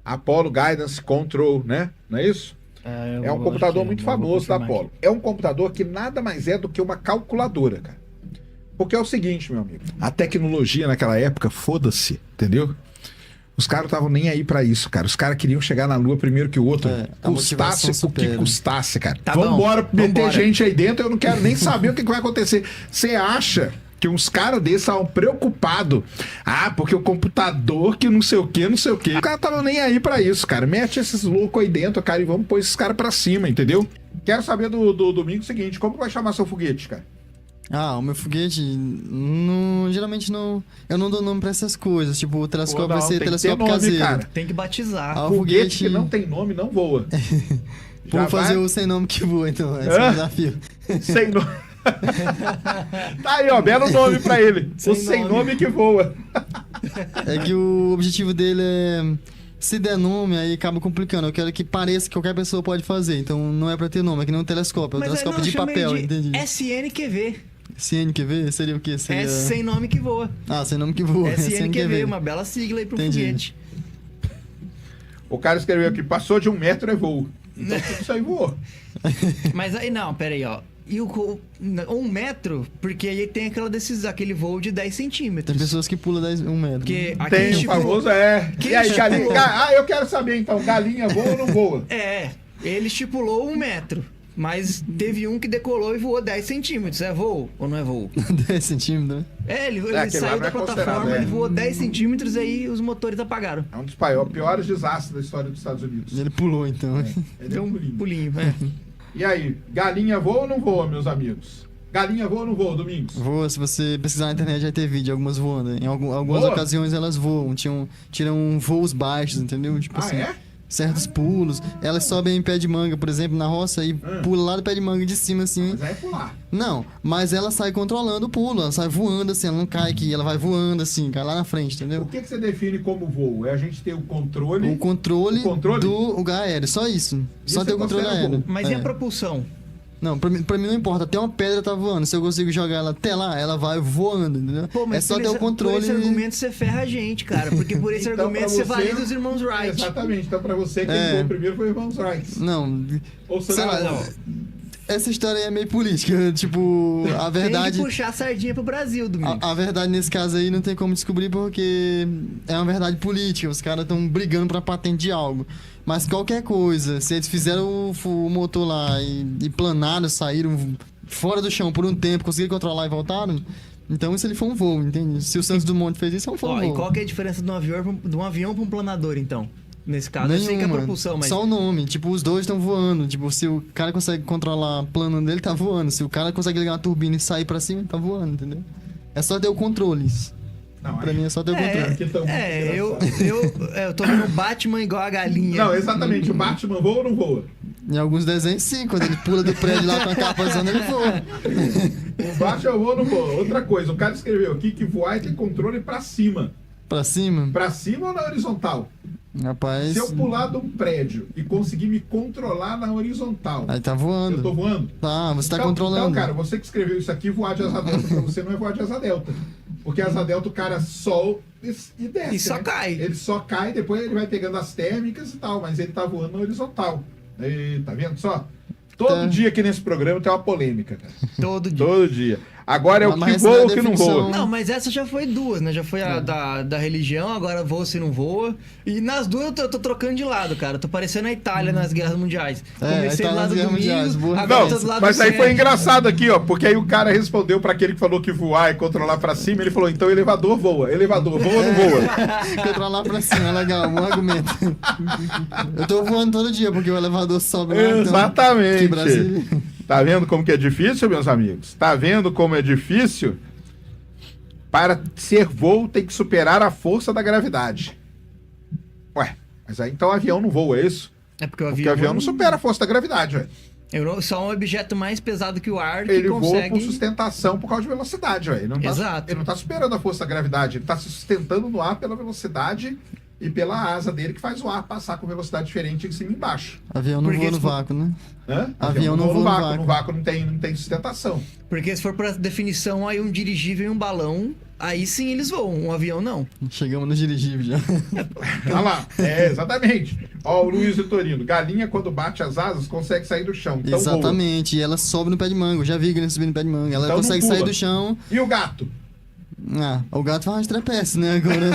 Apollo Guidance Control, né? Não é isso? É um computador muito famoso da Apollo. É um computador que nada mais é do que uma calculadora, cara. Porque é o seguinte, meu amigo. A tecnologia naquela época, foda-se, entendeu? Os caras estavam nem aí pra isso, cara. Os caras queriam chegar na Lua primeiro que o outro. A Custasse motivação o que supera. custasse, cara. Tá bom, Vambora meter vambora. gente aí dentro, eu não quero nem saber o que vai acontecer. Você acha que uns caras desses estavam preocupados? Ah, porque o computador que não sei o que, não sei o que. Os caras estavam nem aí pra isso, cara. Mete esses loucos aí dentro, cara, e vamos pôr esses caras pra cima, entendeu? Quero saber do domingo o seguinte, como vai chamar seu foguete, cara? O meu foguete, geralmente não. Eu não dou nome pra essas coisas. Tipo, o telescópio vai ser tem que ter telescópio nome, caseiro. cara. Tem que batizar. Ah, o Foguete foguete que não tem nome não voa. Já Vamos fazer vai o sem nome que voa, então. Esse é o desafio. sem nome. Tá aí, ó, belo nome pra ele. Sem O sem nome. nome que voa. É que o objetivo dele é. Se der nome, aí acaba complicando. Eu quero que pareça que qualquer pessoa pode fazer. Então não é pra ter nome, é que nem um telescópio. É um Mas aí telescópio não, de chamei papel, de entendi. SNQV. CNQV? Seria o quê? Seria... É sem nome que voa. Sem nome que voa. SNQV, uma bela sigla aí pro Entendi. foguete. O cara escreveu aqui, passou de 1 metro é voo. Então tudo isso aí voou. Mas aí não, pera aí, ó. E o 1 metro, porque aí tem aquele voo de 10 centímetros. Tem pessoas que pulam 1 metro. Porque aqui Tem o estipulou- famoso, Quem E aí, galinha? estipulou? Eu quero saber então, galinha voa ou não voa? Ele estipulou 1 metro. Mas teve um que decolou e voou 10 centímetros. É voo ou não é voo? 10 centímetros, né? Ele aquele lá saiu não da é considerado, plataforma, ele voou 10 centímetros e aí os motores apagaram. É um dos piores desastres da história dos Estados Unidos. Ele pulou, então. Ele Deu deu um pulinho. pulinho. E aí, galinha voa ou não voa, meus amigos? Galinha voa ou não voa, Domingos? Voa, se você pesquisar na internet vai ter vídeo, algumas voando. Em algumas Voa? ocasiões elas voam, tiram voos baixos, entendeu? Tipo assim, É? certos pulos. Elas sobem em pé de manga, por exemplo, na roça e pula lá do pé de manga de cima, assim. Mas aí é pular. Não, mas ela sai controlando o pulo, ela sai voando assim, ela não cai aqui, ela vai voando assim, cai lá na frente, O entendeu? que você define como voo? É a gente ter o controle... O controle, O controle? do lugar aéreo, só isso. Só Isso ter o você controle considera aéreo. voo. Mas e É. a propulsão? Não, pra mim não importa, até uma pedra tá voando. Se eu consigo jogar ela até lá, ela vai voando, entendeu? Pô, mas é só por ter o esse- controle. Por esse argumento você ferra a gente, cara. Porque por esse Então, argumento pra você você- valida os irmãos Wright. Exatamente. Então, pra você, quem É. voou primeiro foi o Irmãos Wright. Não, Ou sei será? lá, Não. essa história aí é meio política. Tipo, a verdade. Tem que puxar a sardinha pro Brasil, Domingos. A verdade nesse caso aí não tem como descobrir porque é uma verdade política. Os caras estão brigando pra patente de algo. Mas qualquer coisa, se eles fizeram o motor lá e planaram, saíram fora do chão por um tempo, conseguiram controlar e voltaram, então isso ele foi um voo, entende? Se o Santos Dumont fez isso, foi um Ó, voo. e qual que é a diferença de um avião pra um planador, então? Nesse caso, eu sei que é Nenhuma. propulsão, mas... Só o nome. Tipo, os dois estão voando. Tipo, se o cara consegue controlar o plano dele, tá voando. Se o cara consegue ligar uma turbina e sair pra cima, tá voando, entendeu? É só ter o controle. Não, Pra aí- mim é só ter o controle. Aqui tá muito eu tô vendo o Batman igual a galinha. Não, exatamente. O Batman voa ou não voa? Em alguns desenhos, sim. Quando ele pula do prédio lá com a capa zona, ele voa. O Batman voa ou não voa? Outra coisa, o cara escreveu aqui que voar é ter controle pra cima. Pra cima? Pra cima ou na horizontal? Rapaz... Se eu pular de um prédio e conseguir me controlar na horizontal, Aí tá eu voando. tô voando? Tá, você tá Então, controlando. Então, cara, você que escreveu isso aqui, voar de asa delta pra você não é voar de asa delta. Porque asa delta o cara solta e desce. E só né? cai. Ele só cai, depois ele vai pegando as térmicas e tal, mas ele tá voando na horizontal. E, tá vendo só? Todo Tá. dia aqui nesse programa tem uma polêmica, cara. Todo dia. Todo dia. Agora é o Mas que voa ou o na que não definição- voa. Não, mas essa já foi duas, né? Já foi a da religião, agora voa se não voa. E nas duas eu tô trocando de lado, cara. Tô parecendo a Itália nas guerras mundiais. Comecei Itália do lado nas do Guerras Mundiais, domingo, boa agora tô Não, do lado mas do aí foi centro. engraçado aqui, ó, porque aí o cara respondeu pra aquele que falou que voar e controlar pra cima, ele falou, então elevador voa ou não voa? Controlar pra cima, legal, bom argumento. Eu tô voando todo dia, porque o elevador sobe lá. então, Exatamente. aqui em Brasília. Tá vendo como que é difícil, meus amigos? Tá vendo como é difícil? Para ser voo tem que superar a força da gravidade. Ué, mas aí então o avião não voa, é isso? É porque o Porque o avião não supera a força da gravidade, ué. Só um objeto mais pesado que o ar que Ele voa consegue... por sustentação por causa de velocidade, ué. Exato. Ele não tá superando a força da gravidade, ele tá se sustentando no ar pela velocidade e pela asa dele que faz o ar passar com velocidade diferente em cima e embaixo. Avião não Porque voa no se for- vácuo, né? Hã? Avião não voa no vácuo. No vácuo não tem sustentação. Porque se for pra definição, aí um dirigível e um balão, aí sim eles voam, um avião não. Chegamos no dirigível já. Olha lá, exatamente. Ó, o Luiz Vitorino, galinha quando bate as asas consegue sair do chão. Então voa. Exatamente, e ela sobe no pé de manga. Eu já vi galinha subir no pé de manga. Ela Então não consegue pula. sair do chão. E o gato? Ah, o gato faz umas trepécias, né? Agora.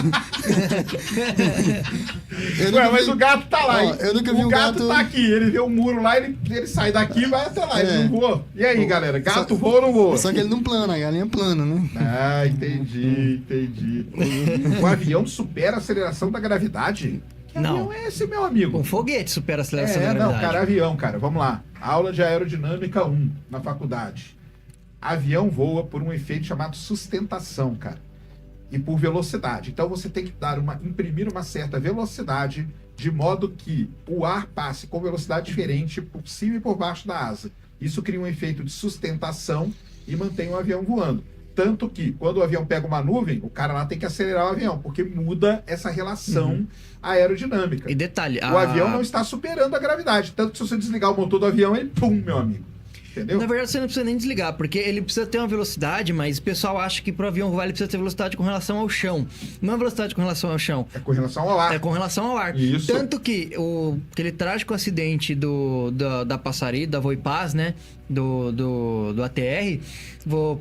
Eu Ué, nunca mas vi- o gato tá lá, Ó, hein? eu nunca vi o um gato gato- tá aqui, ele vê o muro lá, ele sai daqui e vai até lá, ele É. não voa. E aí, galera, gato Só- voa ou não voa? Só que ele não plana, a galinha plana, né? Ah, entendi. O avião supera a aceleração da gravidade? Que Não. avião é esse, meu amigo? Um foguete supera a aceleração da Não, gravidade. cara, avião, cara. Vamos lá. Aula de aerodinâmica 1 na faculdade. Avião voa por um efeito chamado sustentação, cara. E por velocidade. Então você tem que imprimir uma certa velocidade de modo que o ar passe com velocidade diferente por cima e por baixo da asa. Isso cria um efeito de sustentação e mantém o avião voando. Tanto que, quando o avião pega uma nuvem, o cara lá tem que acelerar o avião, porque muda essa relação aerodinâmica. E detalhe, O avião não está superando a gravidade. Tanto que se você desligar o motor do avião, ele pum, meu amigo. Entendeu? Na verdade, você não precisa nem desligar, porque ele precisa ter uma velocidade, mas o pessoal acha que pro avião voar ele precisa ter velocidade com relação ao chão. Não é velocidade com relação ao chão, É com relação ao ar. é com relação ao ar. Isso. Tanto que aquele trágico acidente da Passari, da Voipaz, né? Do ATR,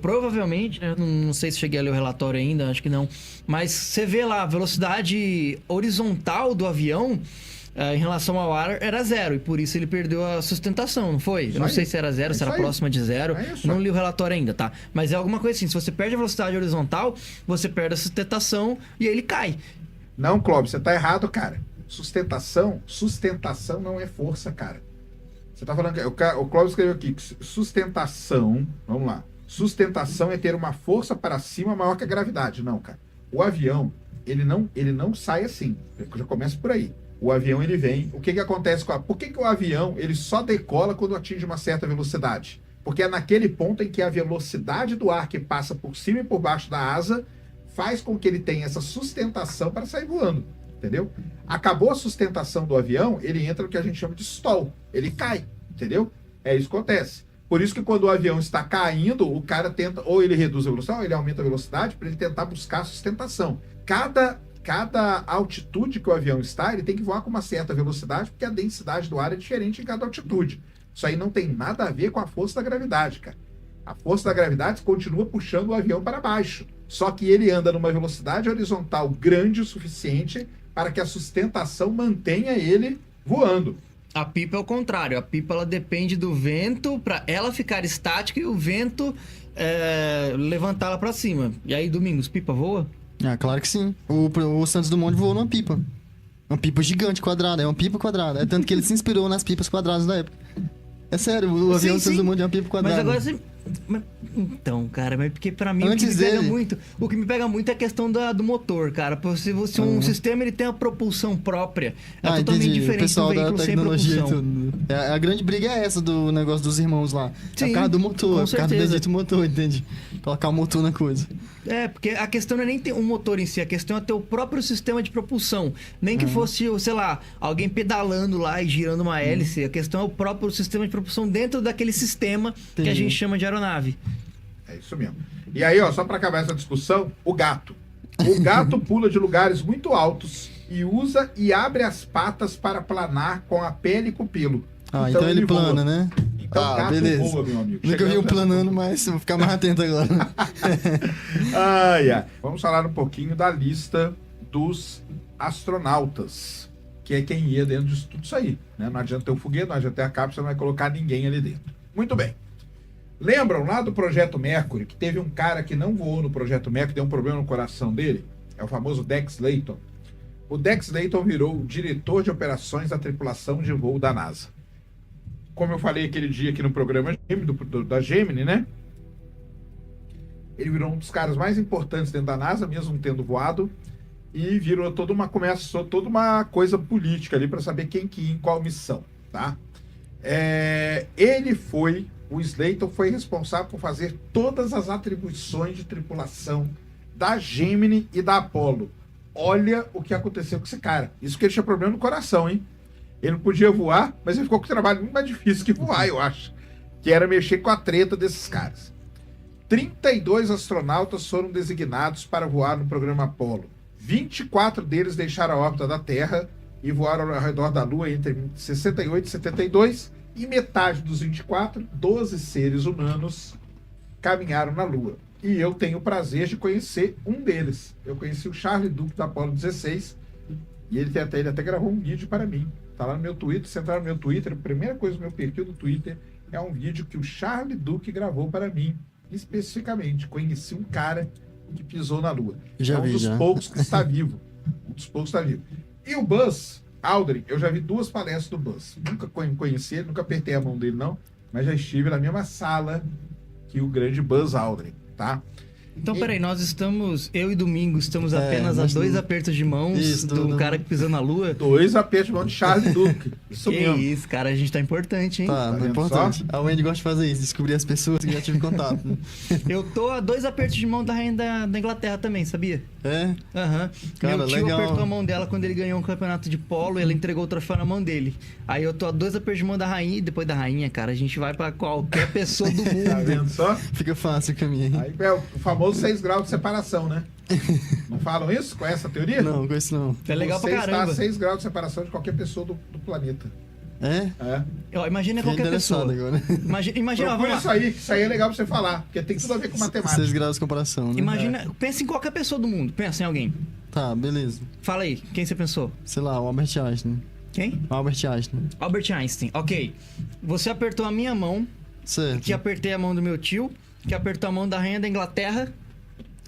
provavelmente, né, não sei se cheguei a ler o relatório ainda, acho que não. Mas você vê lá, a velocidade horizontal do avião em relação ao ar era zero, e por isso ele perdeu a sustentação, não foi? Eu não aí. sei se era zero, É se era isso aí. próxima de zero. É isso. Não li o relatório ainda, tá? Mas é alguma coisa assim, se você perde a velocidade horizontal, você perde a sustentação e aí ele cai. Não, Clóvis, você tá errado, cara. Sustentação não é força, cara. Você tá falando que o Clóvis escreveu aqui que sustentação, vamos lá. Sustentação é ter uma força para cima maior que a gravidade. Não, cara. O avião, ele não sai assim. Já começa por aí. O avião, ele vem. O que acontece com Por que o avião, ele só decola quando atinge uma certa velocidade? Porque é naquele ponto em que a velocidade do ar que passa por cima e por baixo da asa faz com que ele tenha essa sustentação para sair voando. Entendeu? Acabou a sustentação do avião, ele entra no que a gente chama de stall. Ele cai, entendeu? É isso que acontece. Por isso que quando o avião está caindo, o cara tenta, ou ele reduz a velocidade, ou ele aumenta a velocidade para ele tentar buscar a sustentação. Cada altitude que o avião está, ele tem que voar com uma certa velocidade, porque a densidade do ar é diferente em cada altitude. Isso aí não tem nada a ver com a força da gravidade, cara. A força da gravidade continua puxando o avião para baixo. Só que ele anda numa velocidade horizontal grande o suficiente para que a sustentação mantenha ele voando. A pipa é o contrário. A pipa ela depende do vento para ela ficar estática e o vento levantá-la para cima. E aí, Domingos, pipa voa? Ah, claro que sim. O Santos Dumont voou numa pipa. Uma pipa gigante, quadrada. É uma pipa quadrada. É tanto que ele se inspirou nas pipas quadradas da época. É sério, o avião do Santos Dumont é uma pipa quadrada. Mas agora você... Então, cara, mas porque pra mim Antes o que me pega muito é a questão do motor, cara. Se um sistema ele tem a propulsão própria, é totalmente entendi. diferente O pessoal do veículo da sem tecnologia e propulsão. tudo. A grande briga é essa do negócio dos irmãos lá. É Sim, o carro do motor, com é o carro do certeza. bendito motor, entende? Colocar o motor na coisa. Porque a questão não é nem ter um motor em si, a questão é ter o próprio sistema de propulsão. Nem que fosse, sei lá, alguém pedalando lá e girando uma hélice. A questão é o próprio sistema de propulsão dentro daquele sistema que a Entendi. gente chama de aeronave. É isso mesmo. E aí, ó, só para acabar essa discussão, o gato. O gato pula de lugares muito altos e usa e abre as patas para planar com a pele e com o pelo. Então ele plana, voa. né? Então, gato beleza. voa, meu amigo. Nunca vi um Chegamos a- planando, mas vou ficar mais atento agora. Ai, ai. Vamos falar um pouquinho da lista dos astronautas, que é quem ia dentro de tudo isso aí, né? Não adianta ter o foguete, não adianta ter a cápsula, não vai colocar ninguém ali dentro. Muito bem. Lembram lá do Projeto Mercury, que teve um cara que não voou no Projeto Mercury, deu um problema no coração dele? É o famoso Dex Layton. O Dex Layton virou o diretor de operações da tripulação de voo da NASA. Como eu falei aquele dia aqui no programa da Gemini, né? Ele virou um dos caras mais importantes dentro da NASA, mesmo tendo voado, e virou começou toda uma coisa política ali para saber quem que ia em qual missão, tá? O Slayton foi responsável por fazer todas as atribuições de tripulação da Gemini e da Apollo. Olha o que aconteceu com esse cara. Isso que ele tinha problema no coração, hein? Ele não podia voar, mas ele ficou com um trabalho muito mais difícil que voar, eu acho. Que era mexer com a treta desses caras. 32 astronautas foram designados para voar no programa Apollo. 24 deles deixaram a órbita da Terra e voaram ao redor da Lua entre 68 e 72. E metade dos 24, 12 seres humanos, caminharam na Lua. E eu tenho o prazer de conhecer um deles. Eu conheci o Charlie Duke da Apollo 16. E ele até gravou um vídeo para mim. Tá lá no meu Twitter. Se entrar no meu Twitter, a primeira coisa do meu perfil do Twitter é um vídeo que o Charlie Duke gravou para mim. Especificamente. Conheci um cara que pisou na Lua. Já vi, dos poucos que está vivo. Um dos poucos que está vivo. E o Buzz Aldrin, eu já vi 2 palestras do Buzz. Nunca conheci ele, nunca apertei a mão dele, não. Mas já estive na mesma sala que o grande Buzz Aldrin, tá? Então, peraí, eu e Domingo, estamos apenas a nós 2 não- apertos de mãos Isso, do cara que pisou na Lua. 2 apertos de mão de Charlie Duke. Isso Que mesmo. isso, cara, a gente tá importante, hein? Tá, vendo é importante. A Wendy gosta de fazer isso, descobrir as pessoas que já tive contato. Né? Eu tô a 2 apertos de mão da rainha da Inglaterra também, sabia? É? Aham. Cara, Meu tio legal. apertou a mão dela quando ele ganhou um campeonato de polo e ela entregou o troféu na mão dele. Aí eu tô a 2 apertos de mão da rainha e depois da rainha, cara, a gente vai pra qualquer pessoa do Tá mundo. vendo só? Fica fácil o caminho. Aí é o famoso 6 graus de separação, né? Não falam isso? Conhece a teoria? Não, com isso não. É legal Você pra está caramba. a 6 graus de separação de qualquer pessoa do planeta. É? É. Ó, imagina Fiquei qualquer pessoa. interessado agora. Imagina, Procura vamos lá. isso aí é legal pra você falar, porque tem tudo a ver com matemática. 6 graus de comparação, né? Imagina, pensa em qualquer pessoa do mundo. Pensa em alguém. Tá, beleza. Fala aí, quem você pensou? Sei lá, o Albert Einstein. Quem? O Albert Einstein. Albert Einstein. Ok. Você apertou a minha mão, Certo. que apertei a mão do meu tio, que apertou a mão da rainha da Inglaterra.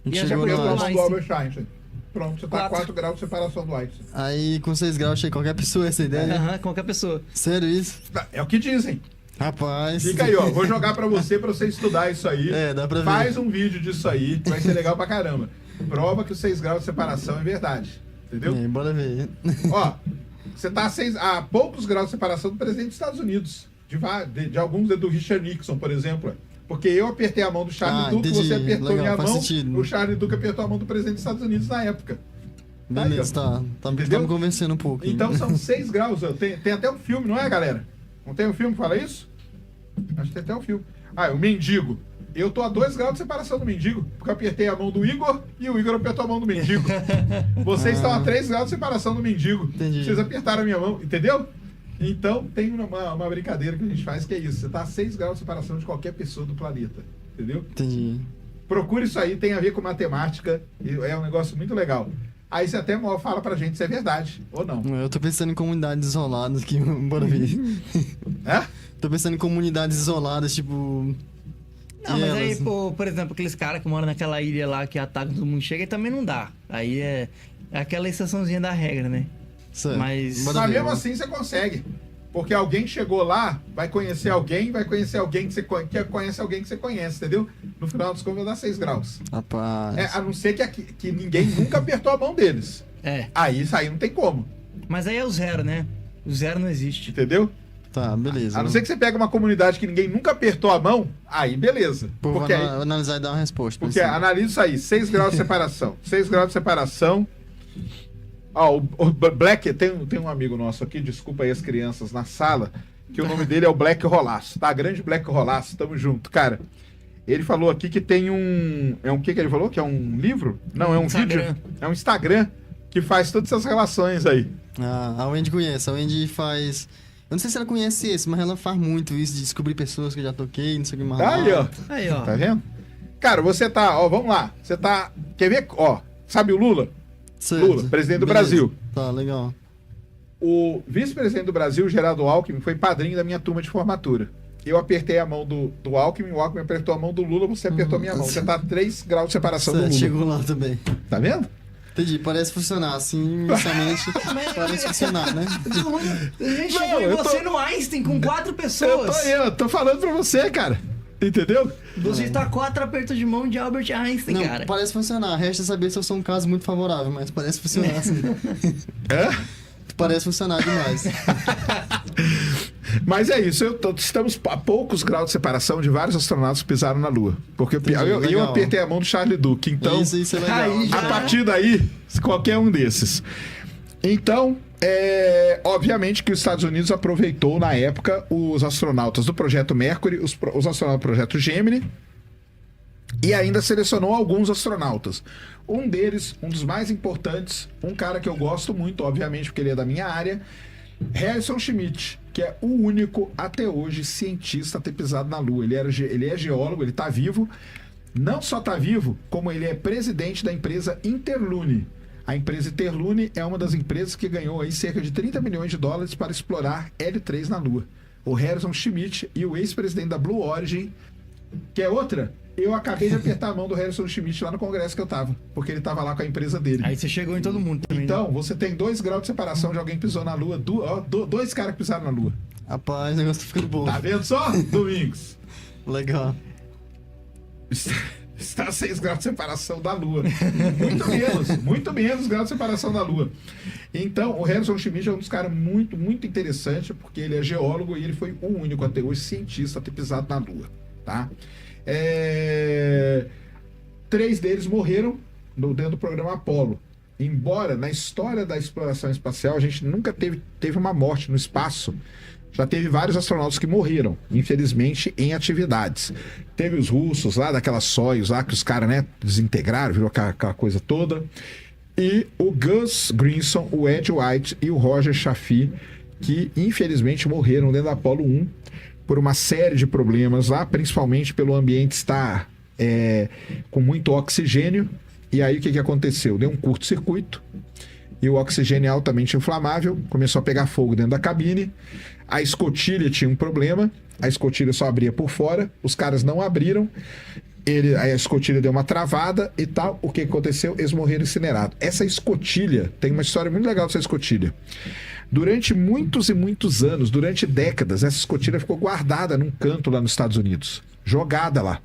A gente e a chegou gente Eu tô apertou lá. a lá. mão do Albert Einstein. Pronto, você tá a 4. 4 graus de separação do Einstein. Aí com 6 graus achei qualquer pessoa essa ideia. Aham, qualquer pessoa. Sério isso? É o que dizem. Rapaz. Fica aí, ó. Vou jogar pra você estudar isso aí. É, dá pra ver. Faz um vídeo disso aí, vai ser legal pra caramba. Prova que os 6 graus de separação é verdade. Entendeu? É, bora ver. Ó, você tá a poucos graus de separação do presidente dos Estados Unidos. De alguns, do Richard Nixon, por exemplo. Porque eu apertei a mão do Charlie Duke, entendi. você apertou Legal, minha faz mão, sentido. o Charlie Duke apertou a mão do presidente dos Estados Unidos na época. Beleza, tá. Tá Entendeu? me convencendo um pouco. Então são 6 graus. Tem até um filme, não é, galera? Não tem um filme que fala isso? Acho que tem até um filme. Ah, o mendigo. Eu tô a 2 graus de separação do mendigo, porque eu apertei a mão do Igor e o Igor apertou a mão do mendigo. Vocês estão a 3 graus de separação do mendigo. Entendi. Vocês apertaram a minha mão, entendeu? Então tem uma brincadeira que a gente faz que é isso. Você tá a 6 graus de separação de qualquer pessoa do planeta. Entendeu? Entendi. Procure isso aí, tem a ver com matemática. E é um negócio muito legal. Aí você até fala pra gente se é verdade ou não. Eu tô pensando em comunidades isoladas aqui, bora ver. É? Tô pensando em comunidades isoladas, tipo. Não, mas aí, elas? por exemplo, aqueles caras que moram naquela ilha lá que atacam todo mundo chega, aí também não dá. Aí é aquela exceçãozinha da regra, né? Certo. Mas- Bora Mas ver, mesmo bora. assim você consegue. Porque alguém chegou lá, vai conhecer alguém que você conhece alguém que você conhece, entendeu? No final dos contos vai dar 6 graus. Rapaz. É, a não ser que ninguém nunca apertou a mão deles. É. Aí isso aí não tem como, Mas aí é o zero, né? O zero não existe. entendeu? Tá, beleza. A não ser que você pega uma comunidade que ninguém nunca apertou a mão, aí beleza. Pô, Porque, vou analisar e dar uma resposta. porque pensando. analisa isso aí, 6 graus de separação. 6 graus de separação. Ó, o Black, tem um amigo nosso aqui, desculpa aí as crianças na sala, que o nome dele é o Black Rolaço, tá? Grande Black Rolaço, tamo junto, cara. Ele falou aqui que tem um... É um que ele falou? Que é um livro? Não, é um Instagram. vídeo. É um Instagram que faz todas essas relações aí. Ah, a Wendy conhece. A Wendy faz não sei se ela conhece esse, mas ela faz muito isso de descobrir pessoas que eu já toquei, não sei o que mais. Aí, ó. Aí, ó. Tá vendo? Cara, você tá, ó, vamos lá. Você tá, quer ver? Ó, sabe o Lula? Certo. Lula, presidente do Beleza. Brasil. Tá, legal. O vice-presidente do Brasil, Geraldo Alckmin, foi padrinho da minha turma de formatura. Eu apertei a mão do Alckmin, o Alckmin apertou a mão do Lula, você apertou a minha mão. Você tá a 3 graus de separação do Certo, Lula. chegou lá também. Tá vendo? Entendi, parece funcionar, assim, inicialmente parece funcionar, né? A gente Não, chegou em eu tô- você no Einstein com 4 pessoas. Eu tô falando pra você, cara. Entendeu? Você está 4 apertos de mão de Albert Einstein, Não, cara. parece funcionar. Resta saber se eu sou um caso muito favorável, mas parece funcionar, assim. É? Parece funcionar demais. Mas é isso, estamos a poucos graus de separação de vários astronautas que pisaram na Lua. Porque eu legal. apertei a mão do Charlie Duke, então Isso é legal. Aí já- a partir daí, qualquer um desses. Então, obviamente que os Estados Unidos aproveitou na época os astronautas do Projeto Mercury, os astronautas do Projeto Gemini, e ainda selecionou alguns astronautas. Um deles, um dos mais importantes, um cara que eu gosto muito, obviamente, porque ele é da minha área, Harrison Schmitt, que é o único, até hoje, cientista a ter pisado na Lua. Ele é geólogo, ele está vivo. Não só está vivo, como ele é presidente da empresa Interlune. A empresa Interlune é uma das empresas que ganhou aí cerca de 30 milhões de dólares para explorar L3 na Lua. O Harrison Schmitt e o ex-presidente da Blue Origin, que é outra, eu acabei de apertar a mão do Harrison Schmitt lá no congresso que eu tava, porque ele tava lá com a empresa dele. Aí você chegou em todo mundo também. né? Então, você tem 2 graus de separação de alguém que pisou na Lua, dois caras que pisaram na Lua. Rapaz, o negócio tá ficando bom. Tá vendo só, Domingos? Legal. Está a 6 graus de separação da Lua. Muito menos graus de separação da Lua. Então, o Harrison Schmitt é um dos caras muito, muito interessante, porque ele é geólogo e ele foi o único até hoje cientista a ter pisado na Lua. Tá? 3 deles morreram dentro do programa Apollo. Embora na história da exploração espacial a gente nunca teve uma morte no espaço, já teve vários astronautas que morreram, infelizmente, em atividades. Teve os russos lá, daquela Soyuz lá, que os caras, né, desintegraram, virou aquela coisa toda. E o Gus Grissom, o Ed White e o Roger Chaffee, que infelizmente morreram dentro da Apollo 1 por uma série de problemas lá, principalmente pelo ambiente estar com muito oxigênio. E aí o que aconteceu? Deu um curto-circuito e o oxigênio é altamente inflamável, começou a pegar fogo dentro da cabine. A escotilha tinha um problema, a escotilha só abria por fora, os caras não abriram, a escotilha deu uma travada e tal. O que aconteceu? Eles morreram incinerados. Essa escotilha, tem uma história muito legal dessa escotilha. Durante muitos e muitos anos, durante décadas, essa escotilha ficou guardada num canto lá nos Estados Unidos, jogada lá.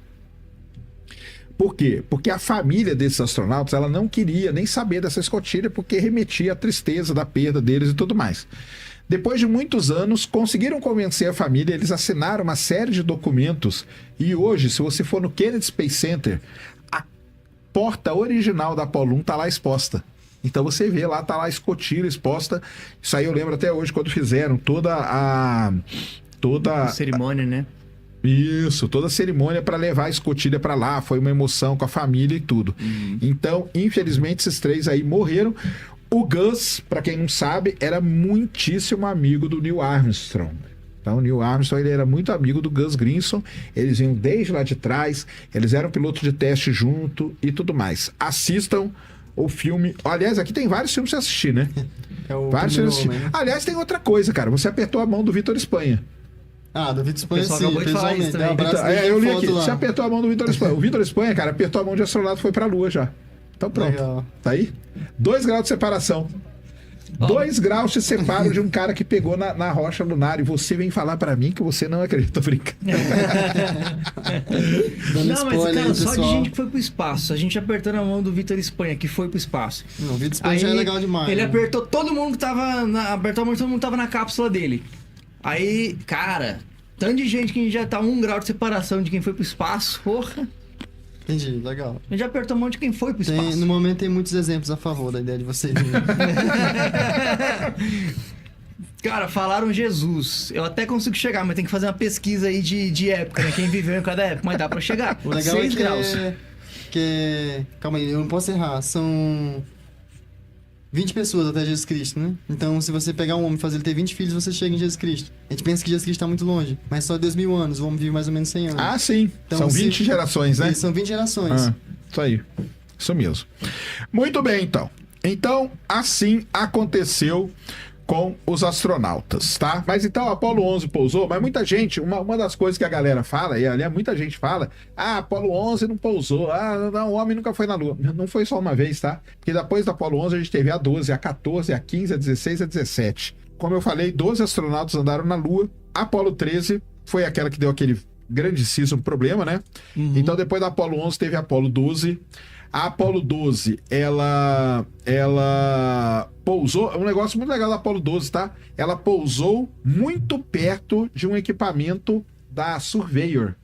Por quê? Porque a família desses astronautas, ela não queria nem saber dessa escotilha, porque remetia à tristeza da perda deles e tudo mais. Depois de muitos anos, conseguiram convencer a família, eles assinaram uma série de documentos, e hoje, se você for no Kennedy Space Center, a porta original da Apollo 1 está lá exposta. Então você vê lá, tá lá a escotilha exposta. Isso aí eu lembro até hoje, quando fizeram toda a Cerimônia, né? Isso, toda a cerimônia para levar a escotilha para lá, foi uma emoção com a família e tudo. Então, infelizmente, esses 3 aí morreram. O Gus, para quem não sabe, era muitíssimo amigo do Neil Armstrong. Então, o Neil Armstrong ele era muito amigo do Gus Grissom, eles vinham desde lá de trás, eles eram pilotos de teste junto e tudo mais. Assistam o filme. Aliás, aqui tem vários filmes pra você assistir, né? É o Vários filmes pra primeiro assistir. homem, né? Aliás, tem outra coisa, cara. Você apertou a mão do Vitor Espanha. Ah, do Vitor Espanha, pessoal sim, acabou de falar isso pessoalmente. Dá um também. abraço Então, dele, eu li foto aqui. lá. Você apertou a mão do Vitor Espanha. O Vitor Espanha, cara, apertou a mão de astronauta e foi pra Lua já. Então pronto. Legal. Tá aí? 2 graus de separação. 2 graus te separam de um cara que pegou na rocha lunar. E você vem falar pra mim que você não acredita. Tô brincando. Dando Não, mas, spoiler cara, aí, só de pessoal. gente que foi pro espaço. A gente apertando a mão do Vitor Espanha, que foi pro espaço. Não, o Vitor Espanha já é legal demais. Ele né? apertou todo mundo que tava. Apertou a mão de todo mundo que tava na cápsula dele. Aí, cara, tanto de gente que a gente já tá 1 grau de separação de quem foi pro espaço, porra. Entendi, legal. A gente já apertou a mão de quem foi pro Tem, espaço. no momento tem muitos exemplos a favor da ideia de vocês. Cara, falaram Jesus. Eu até consigo chegar, mas tem que fazer uma pesquisa aí de época, né? Quem viveu em cada época, mas dá pra chegar. O legal 6 é graus. Calma aí, eu não posso errar. São 20 pessoas até Jesus Cristo, né? Então, se você pegar um homem e fazer ele ter 20 filhos, você chega em Jesus Cristo. A gente pensa que Jesus Cristo tá muito longe, mas só 2.000 anos, o homem vive mais ou menos 100 anos. Ah, sim. Então, São 20 gerações, né? São 20 gerações. Ah, isso aí. Isso mesmo. Muito bem, então. Então, assim aconteceu com os astronautas, tá? Mas então, Apolo 11 pousou, mas muita gente, uma das coisas que a galera fala, e ali muita gente fala, Apolo 11 não pousou, não, o homem nunca foi na Lua. Não foi só uma vez, tá? Porque depois da Apolo 11 a gente teve a 12, a 14, a 15, a 16 e a 17. Como eu falei, 12 astronautas andaram na Lua. A Apolo 13 foi aquela que deu aquele grandíssimo problema, né? Então, depois da Apolo 11 teve a Apolo 12. A Apolo 12, ela pousou, é um negócio muito legal da Apolo 12, tá? Ela pousou muito perto de um equipamento da Surveyor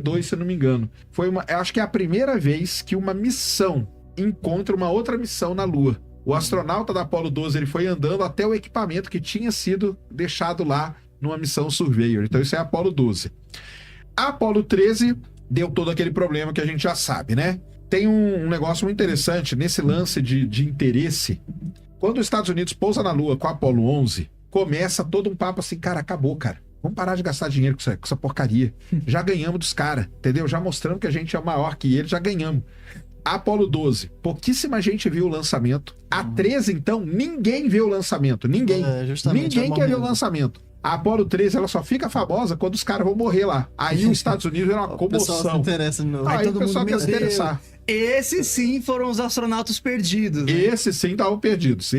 2, se eu não me engano. Eu acho que é a primeira vez que uma missão encontra uma outra missão na Lua. O astronauta da Apolo 12, ele foi andando até o equipamento que tinha sido deixado lá numa missão Surveyor. Então isso é a Apolo 12. A Apolo 13 deu todo aquele problema que a gente já sabe, né? Tem um negócio muito interessante nesse lance de interesse. Quando os Estados Unidos pousa na Lua com a Apolo 11, começa todo um papo assim, cara, acabou, cara. Vamos parar de gastar dinheiro com essa porcaria. Já ganhamos dos caras, entendeu? Já mostramos que a gente é maior que eles, já ganhamos. A Apolo 12, pouquíssima gente viu o lançamento. A 13, então, ninguém viu o lançamento. Ninguém. Ninguém quer ver o lançamento. A Apolo 13, ela só fica famosa quando os caras vão morrer lá. Aí os Estados Unidos é uma comoção. O pessoal se interessa de novo. Aí o pessoal quer se interessar. Esses sim foram os astronautas perdidos. Né? Esses sim estavam perdidos.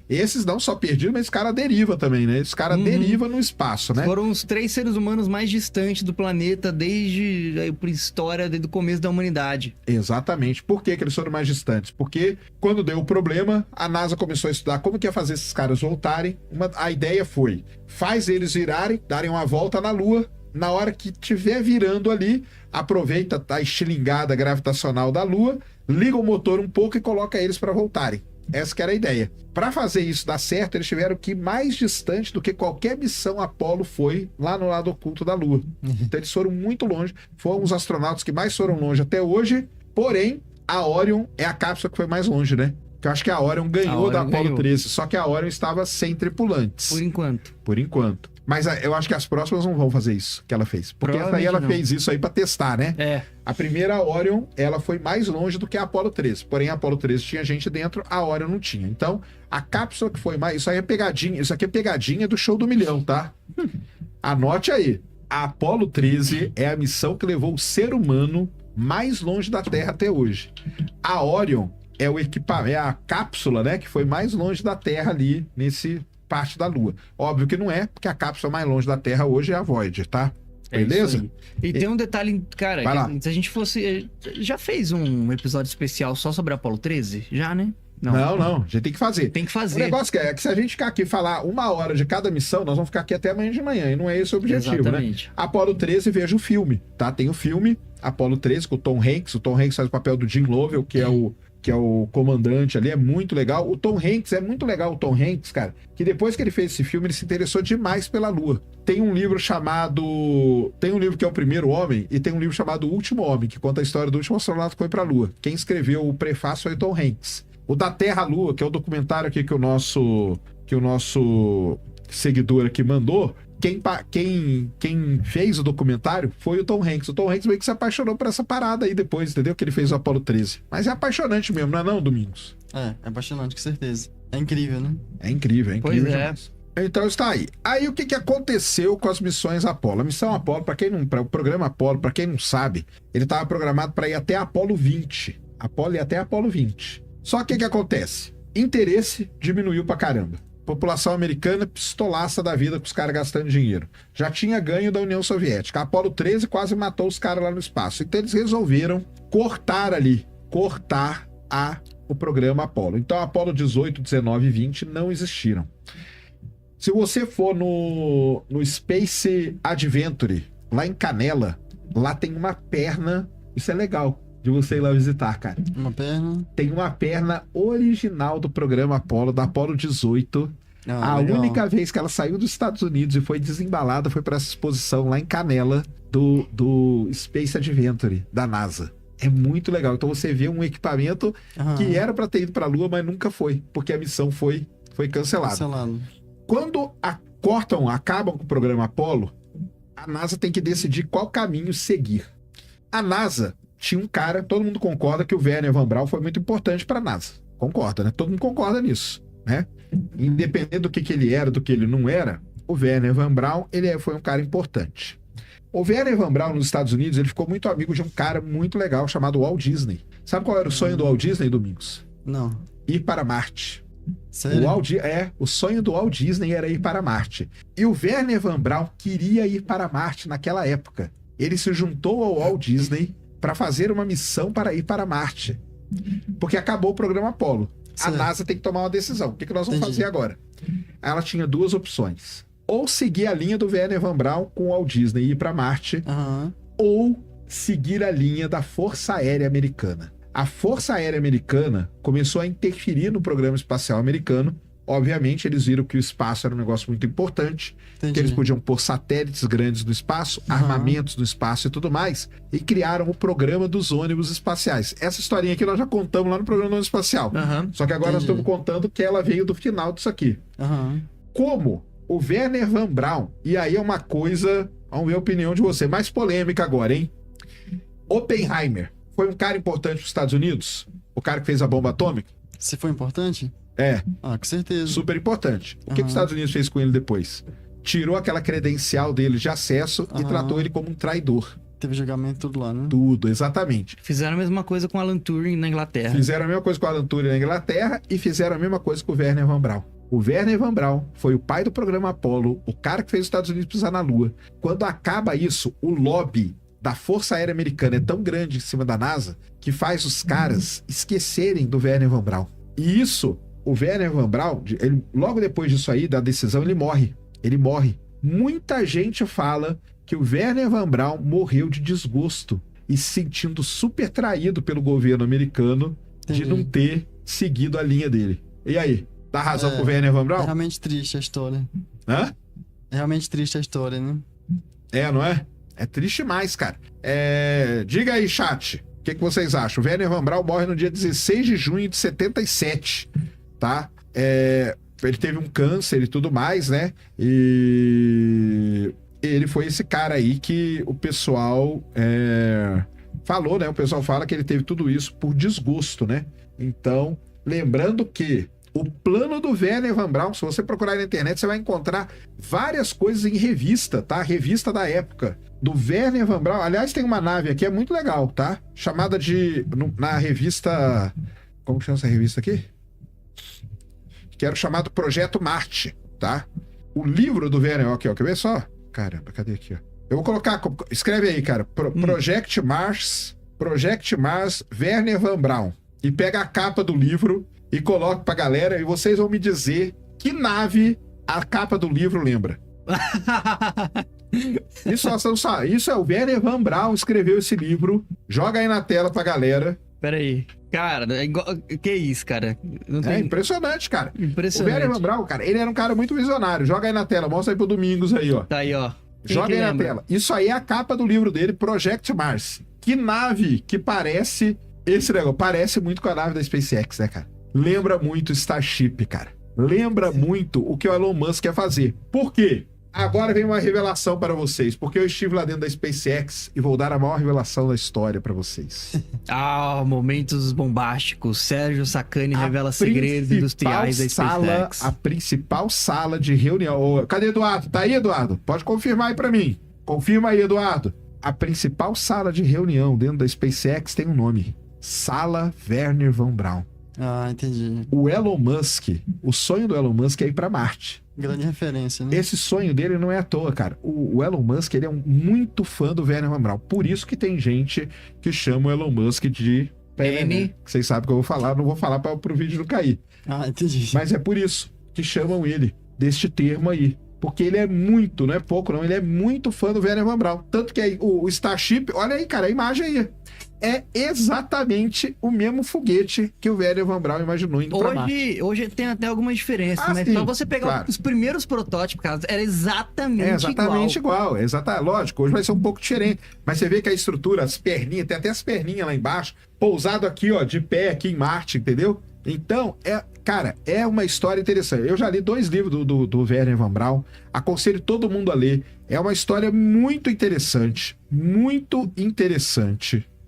Esses não só perdidos, mas os caras derivam também, né? Os caras derivam no espaço, né? Foram os 3 seres humanos mais distantes do planeta desde a história, desde o começo da humanidade. Exatamente. Por que eles foram mais distantes? Porque quando deu o problema, a NASA começou a estudar como que ia fazer esses caras voltarem. A ideia foi, faz eles virarem, darem uma volta na Lua. Na hora que estiver virando ali, aproveita a estilingada gravitacional da Lua, liga o motor um pouco e coloca eles para voltarem. Essa que era a ideia. Para fazer isso dar certo, eles tiveram que ir mais distante do que qualquer missão Apolo foi lá no lado oculto da Lua. Então eles foram muito longe. Foram os astronautas que mais foram longe até hoje. Porém, a Orion é a cápsula que foi mais longe, né? Que eu acho que a Orion ganhou da Apolo 13. Só que a Orion estava sem tripulantes. Por enquanto. Mas eu acho que as próximas não vão fazer isso que ela fez. Porque essa aí ela fez isso aí pra testar, né? É. A primeira Orion, ela foi mais longe do que a Apolo 13. Porém, a Apolo 13 tinha gente dentro, a Orion não tinha. Então, a cápsula que foi mais... Isso aí é pegadinha. Isso aqui é pegadinha do show do milhão, tá? Anote aí. A Apolo 13 é a missão que levou o ser humano mais longe da Terra até hoje. A Orion é o equipamento, é a cápsula, né? Que foi mais longe da Terra ali, nesse... parte da Lua. Óbvio que não é, porque a cápsula mais longe da Terra hoje é a Voyager, tá? Beleza? E tem um detalhe, cara, se a gente fosse... Já fez um episódio especial só sobre a Apolo 13? Já, né? Não, a gente tem que fazer. Tem que fazer. O negócio é que se a gente ficar aqui e falar 1 hora de cada missão, nós vamos ficar aqui até amanhã de manhã, e não é esse o objetivo, exatamente, né? Apolo 13, veja o filme, tá? Tem o filme, Apolo 13, com o Tom Hanks. O Tom Hanks faz o papel do Jim Lovell, que é o comandante ali, é muito legal. O Tom Hanks, é muito legal o Tom Hanks, cara, que depois que ele fez esse filme, ele se interessou demais pela Lua. Tem um livro que é O Primeiro Homem, e tem um livro chamado O Último Homem, que conta a história do último astronauta que foi pra Lua. Quem escreveu o prefácio foi o Tom Hanks. O Da Terra à Lua, que é o documentário aqui que o nosso seguidor aqui mandou, quem fez o documentário foi o Tom Hanks. O Tom Hanks meio que se apaixonou por essa parada aí depois, entendeu? Que ele fez o Apolo 13. Mas é apaixonante mesmo, não é não, Domingos? É apaixonante, com certeza. É incrível, né? É incrível pois demais. Então está aí. Aí o que aconteceu com as missões Apolo? A missão Apolo, o programa Apolo, para quem não sabe, ele estava programado para ir até Apolo 20. Apolo ia até Apolo 20. Só que o que acontece? Interesse diminuiu pra caramba. População americana pistolaça da vida com os caras gastando dinheiro. Já tinha ganho da União Soviética. A Apolo 13 quase matou os caras lá no espaço. Então eles resolveram cortar o programa Apolo. Então Apolo 18, 19 e 20 não existiram. Se você for no Space Adventure, lá em Canela, lá tem uma perna, isso é legal de você ir lá visitar, cara. Uma perna? Tem uma perna original do programa Apolo, da Apolo 18. A legal. única vez que ela saiu dos Estados Unidos e foi desembalada foi para essa exposição lá em Canela do Space Adventure, da NASA. É muito legal. Então você vê um equipamento que era para ter ido para a Lua, mas nunca foi, porque a missão foi cancelada. Quando acabam com o programa Apollo, a NASA tem que decidir qual caminho seguir. A NASA tinha um cara, todo mundo concorda que o Wernher von Braun foi muito importante para a NASA. Concorda, né? Todo mundo concorda nisso, né? Independente do que ele era, do que ele não era, o Wernher von Braun, foi um cara importante. O Wernher von Braun, nos Estados Unidos, ele ficou muito amigo de um cara muito legal chamado Walt Disney. Sabe qual era o sonho do Walt Disney, Domingos? Não. Ir para Marte. Sério? O sonho do Walt Disney era ir para Marte. E o Wernher von Braun queria ir para Marte naquela época. Ele se juntou ao Walt Disney para fazer uma missão para ir para Marte. Porque acabou o programa Apollo. Certo. A NASA tem que tomar uma decisão. O que nós vamos fazer agora? Ela tinha duas opções. Ou seguir a linha do Wernher von Braun com o Walt Disney e ir para Marte, ou seguir a linha da Força Aérea Americana. A Força Aérea Americana começou a interferir no programa espacial americano. Obviamente, eles viram que o espaço era um negócio muito importante, que eles podiam pôr satélites grandes no espaço, armamentos no espaço e tudo mais, e criaram o programa dos ônibus espaciais. Essa historinha aqui nós já contamos lá no programa do ônibus espacial. Só que agora nós estamos contando que ela veio do final disso aqui. Como o Wernher von Braun, e aí é uma coisa, vamos ver a opinião de você, mais polêmica agora, hein? Oppenheimer foi um cara importante para os Estados Unidos? O cara que fez a bomba atômica? Se foi importante? Com certeza. Super importante. O que os Estados Unidos fez com ele depois? Tirou aquela credencial dele de acesso e tratou ele como um traidor. Teve julgamento tudo lá, né? Tudo, exatamente. Fizeram a mesma coisa com Alan Turing na Inglaterra. Fizeram a mesma coisa com Alan Turing na Inglaterra e fizeram a mesma coisa com o Wernher von Braun. O Wernher von Braun foi o pai do programa Apollo, o cara que fez os Estados Unidos pisar na Lua. Quando acaba isso, o lobby da Força Aérea Americana é tão grande em cima da NASA que faz os caras esquecerem do Wernher von Braun. E isso, o Wernher von Braun, logo depois disso aí, da decisão, ele morre. Ele morre. Muita gente fala que o Wernher von Braun morreu de desgosto e se sentindo super traído pelo governo americano de não ter seguido a linha dele. E aí? Dá razão pro Wernher von Braun? É realmente triste a história. Hã? É realmente triste a história, né? Não é? É triste demais, cara. Diga aí, chat. O que vocês acham? O Wernher von Braun morre no dia 16 de junho de 77, tá? Ele teve um câncer e tudo mais, né? E ele foi esse cara aí que o pessoal falou, né? O pessoal fala que ele teve tudo isso por desgosto, né? Então, lembrando que o plano do Wernher von Braun, se você procurar na internet, você vai encontrar várias coisas em revista, tá? Revista da época. Do Wernher von Braun. Aliás, tem uma nave aqui, é muito legal, tá? Chamada na revista... Como chama essa revista aqui? Que era o chamado Projeto Marte, tá? O livro do Wernher, aqui, ó, quer ver só? Caramba, cadê aqui, ó? Eu vou colocar... Escreve aí, cara. Project Mars, Wernher von Braun. E pega a capa do livro e coloca pra galera e vocês vão me dizer que nave a capa do livro lembra. Isso é o Wernher von Braun escreveu esse livro. Joga aí na tela pra galera. Pera aí. Cara, que isso, cara? É impressionante, cara. Impressionante. O Wernher von Braun, cara, ele era um cara muito visionário. Joga aí na tela, mostra aí pro Domingos aí, ó. Tá aí, ó. Joga aí na tela. Isso aí é a capa do livro dele, Project Mars. Que nave que parece esse negócio. Parece muito com a nave da SpaceX, né, cara? Lembra muito Starship, cara. Lembra muito o que o Elon Musk quer fazer. Por quê? Agora vem uma revelação para vocês, porque eu estive lá dentro da SpaceX e vou dar a maior revelação da história para vocês. Momentos bombásticos. Sérgio Sacani revela segredos industriais da SpaceX. A principal sala de reunião. Cadê Eduardo? Tá aí, Eduardo? Pode confirmar aí para mim. Confirma aí, Eduardo. A principal sala de reunião dentro da SpaceX tem um nome. Sala Wernher von Braun. Entendi. O Elon Musk, o sonho do Elon Musk é ir para Marte. Grande referência, né? Esse sonho dele não é à toa, cara. O Elon Musk, ele é muito fã do Wernher von Braun. Por isso que tem gente que chama o Elon Musk de N. Vocês sabem que eu vou falar, não vou falar pro vídeo não cair. Entendi. Mas é por isso que chamam ele deste termo aí. Porque ele é muito, não é pouco não, ele é muito fã do Wernher von Braun. Tanto que aí, o Starship, olha aí, cara, a imagem aí. é exatamente o mesmo foguete que o Wernher von Braun imaginou indo pra Marte. Hoje tem até algumas diferenças, mas sim, só você pegar claro. os primeiros protótipos, cara, era exatamente igual. Lógico, hoje vai ser um pouco diferente. Mas você vê que a estrutura, as perninhas, tem até as perninhas lá embaixo, pousado aqui, ó, de pé aqui em Marte, entendeu? Então, cara, é uma história interessante. Eu já li 2 livros do Wernher von Braun, aconselho todo mundo a ler. É uma história muito interessante,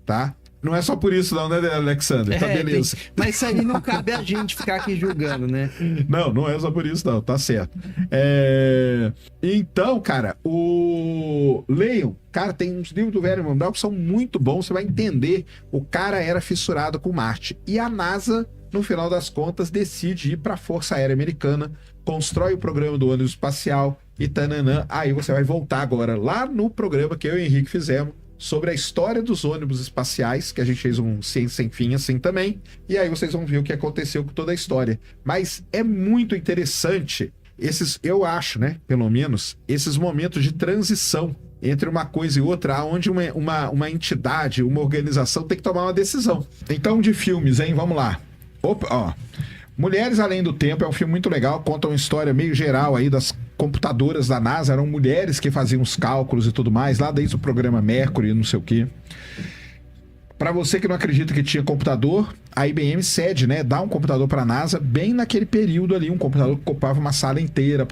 tá? Não é só por isso não, né, Alexandre? Tá beleza. Mas isso aí não cabe a gente ficar aqui julgando, né? Não é só por isso não, tá certo. Então, cara, leiam. Cara, tem uns livros do Wernher von Braun que são muito bons, você vai entender. O cara era fissurado com Marte. E a NASA, no final das contas, decide ir para a Força Aérea Americana, constrói o programa do ônibus espacial e tananã. Aí você vai voltar agora lá no programa que eu e o Henrique fizemos sobre a história dos ônibus espaciais, que a gente fez um Ciência Sem Fim assim também. E aí vocês vão ver o que aconteceu com toda a história. Mas é muito interessante eu acho, né, pelo menos, esses momentos de transição entre uma coisa e outra, onde uma entidade, uma organização tem que tomar uma decisão. Então, de filmes, hein? Vamos lá. Opa, ó. Mulheres Além do Tempo é um filme muito legal, conta uma história meio geral aí das computadoras da NASA, eram mulheres que faziam os cálculos e tudo mais, lá desde o programa Mercury, não sei o quê. Para você que não acredita que tinha computador, a IBM cede, né? Dá um computador para a NASA bem naquele período ali, um computador que ocupava uma sala inteira,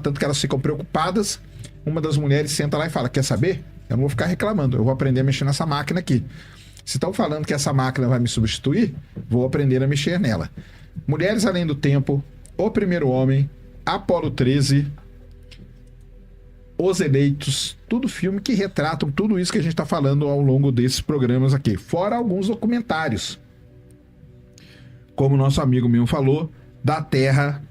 tanto que elas ficam preocupadas. Uma das mulheres senta lá e fala, quer saber? Eu não vou ficar reclamando, eu vou aprender a mexer nessa máquina aqui. Se estão falando que essa máquina vai me substituir, vou aprender a mexer nela. Mulheres Além do Tempo, O Primeiro Homem, Apolo 13, Os Eleitos, tudo filme que retratam tudo isso que a gente está falando ao longo desses programas aqui. Fora alguns documentários, como o nosso amigo meu falou, da Terra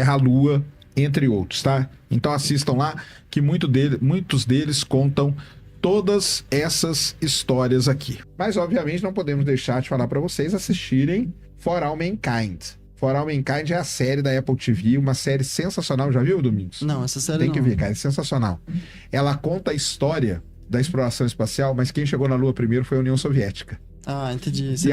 à Lua, entre outros, tá? Então assistam lá, que muitos deles contam todas essas histórias aqui. Mas, obviamente, não podemos deixar de falar para vocês assistirem For All Mankind. For All Mankind é a série da Apple TV, uma série sensacional. Já viu, Domingos? Não, essa série Tem que ver, cara, é sensacional. Ela conta a história da exploração espacial, mas quem chegou na Lua primeiro foi a União Soviética. Ah, entendi. E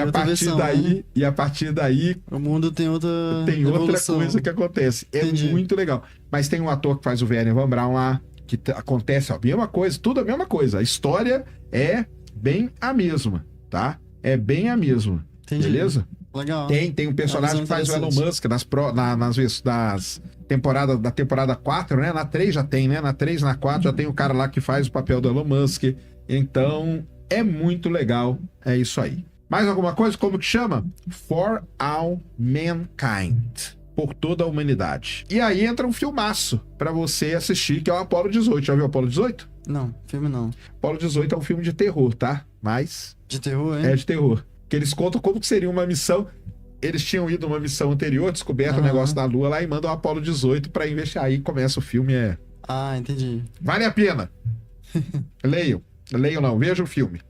a partir daí o mundo tem outra coisa que acontece. É Entendi. muito legal. Mas tem um ator que faz o Wernher von Braun lá, que acontece a mesma coisa, tudo a mesma coisa. A história é bem a mesma, tá? É bem a mesma. Entendi. Beleza? Legal. Tem um personagem que faz o Elon Musk das temporadas, da temporada 4, né? Na 3 já tem, né? Na 3, na 4 já tem o cara lá que faz o papel do Elon Musk. Então, é muito legal. É isso aí. Mais alguma coisa? Como que chama? For All Mankind. Por toda a humanidade. E aí entra um filmaço pra você assistir, que é o Apolo 18. Já viu o Apolo 18? Não, filme não. Apolo 18 é um filme de terror, tá? Mas... De terror, hein? É de terror. Que eles contam como que seria uma missão. Eles tinham ido uma missão anterior, descoberto o negócio da Lua lá e mandam o Apolo 18 pra investir. Aí começa o filme, Ah, entendi. Vale a pena. Leiam não, vejam o filme.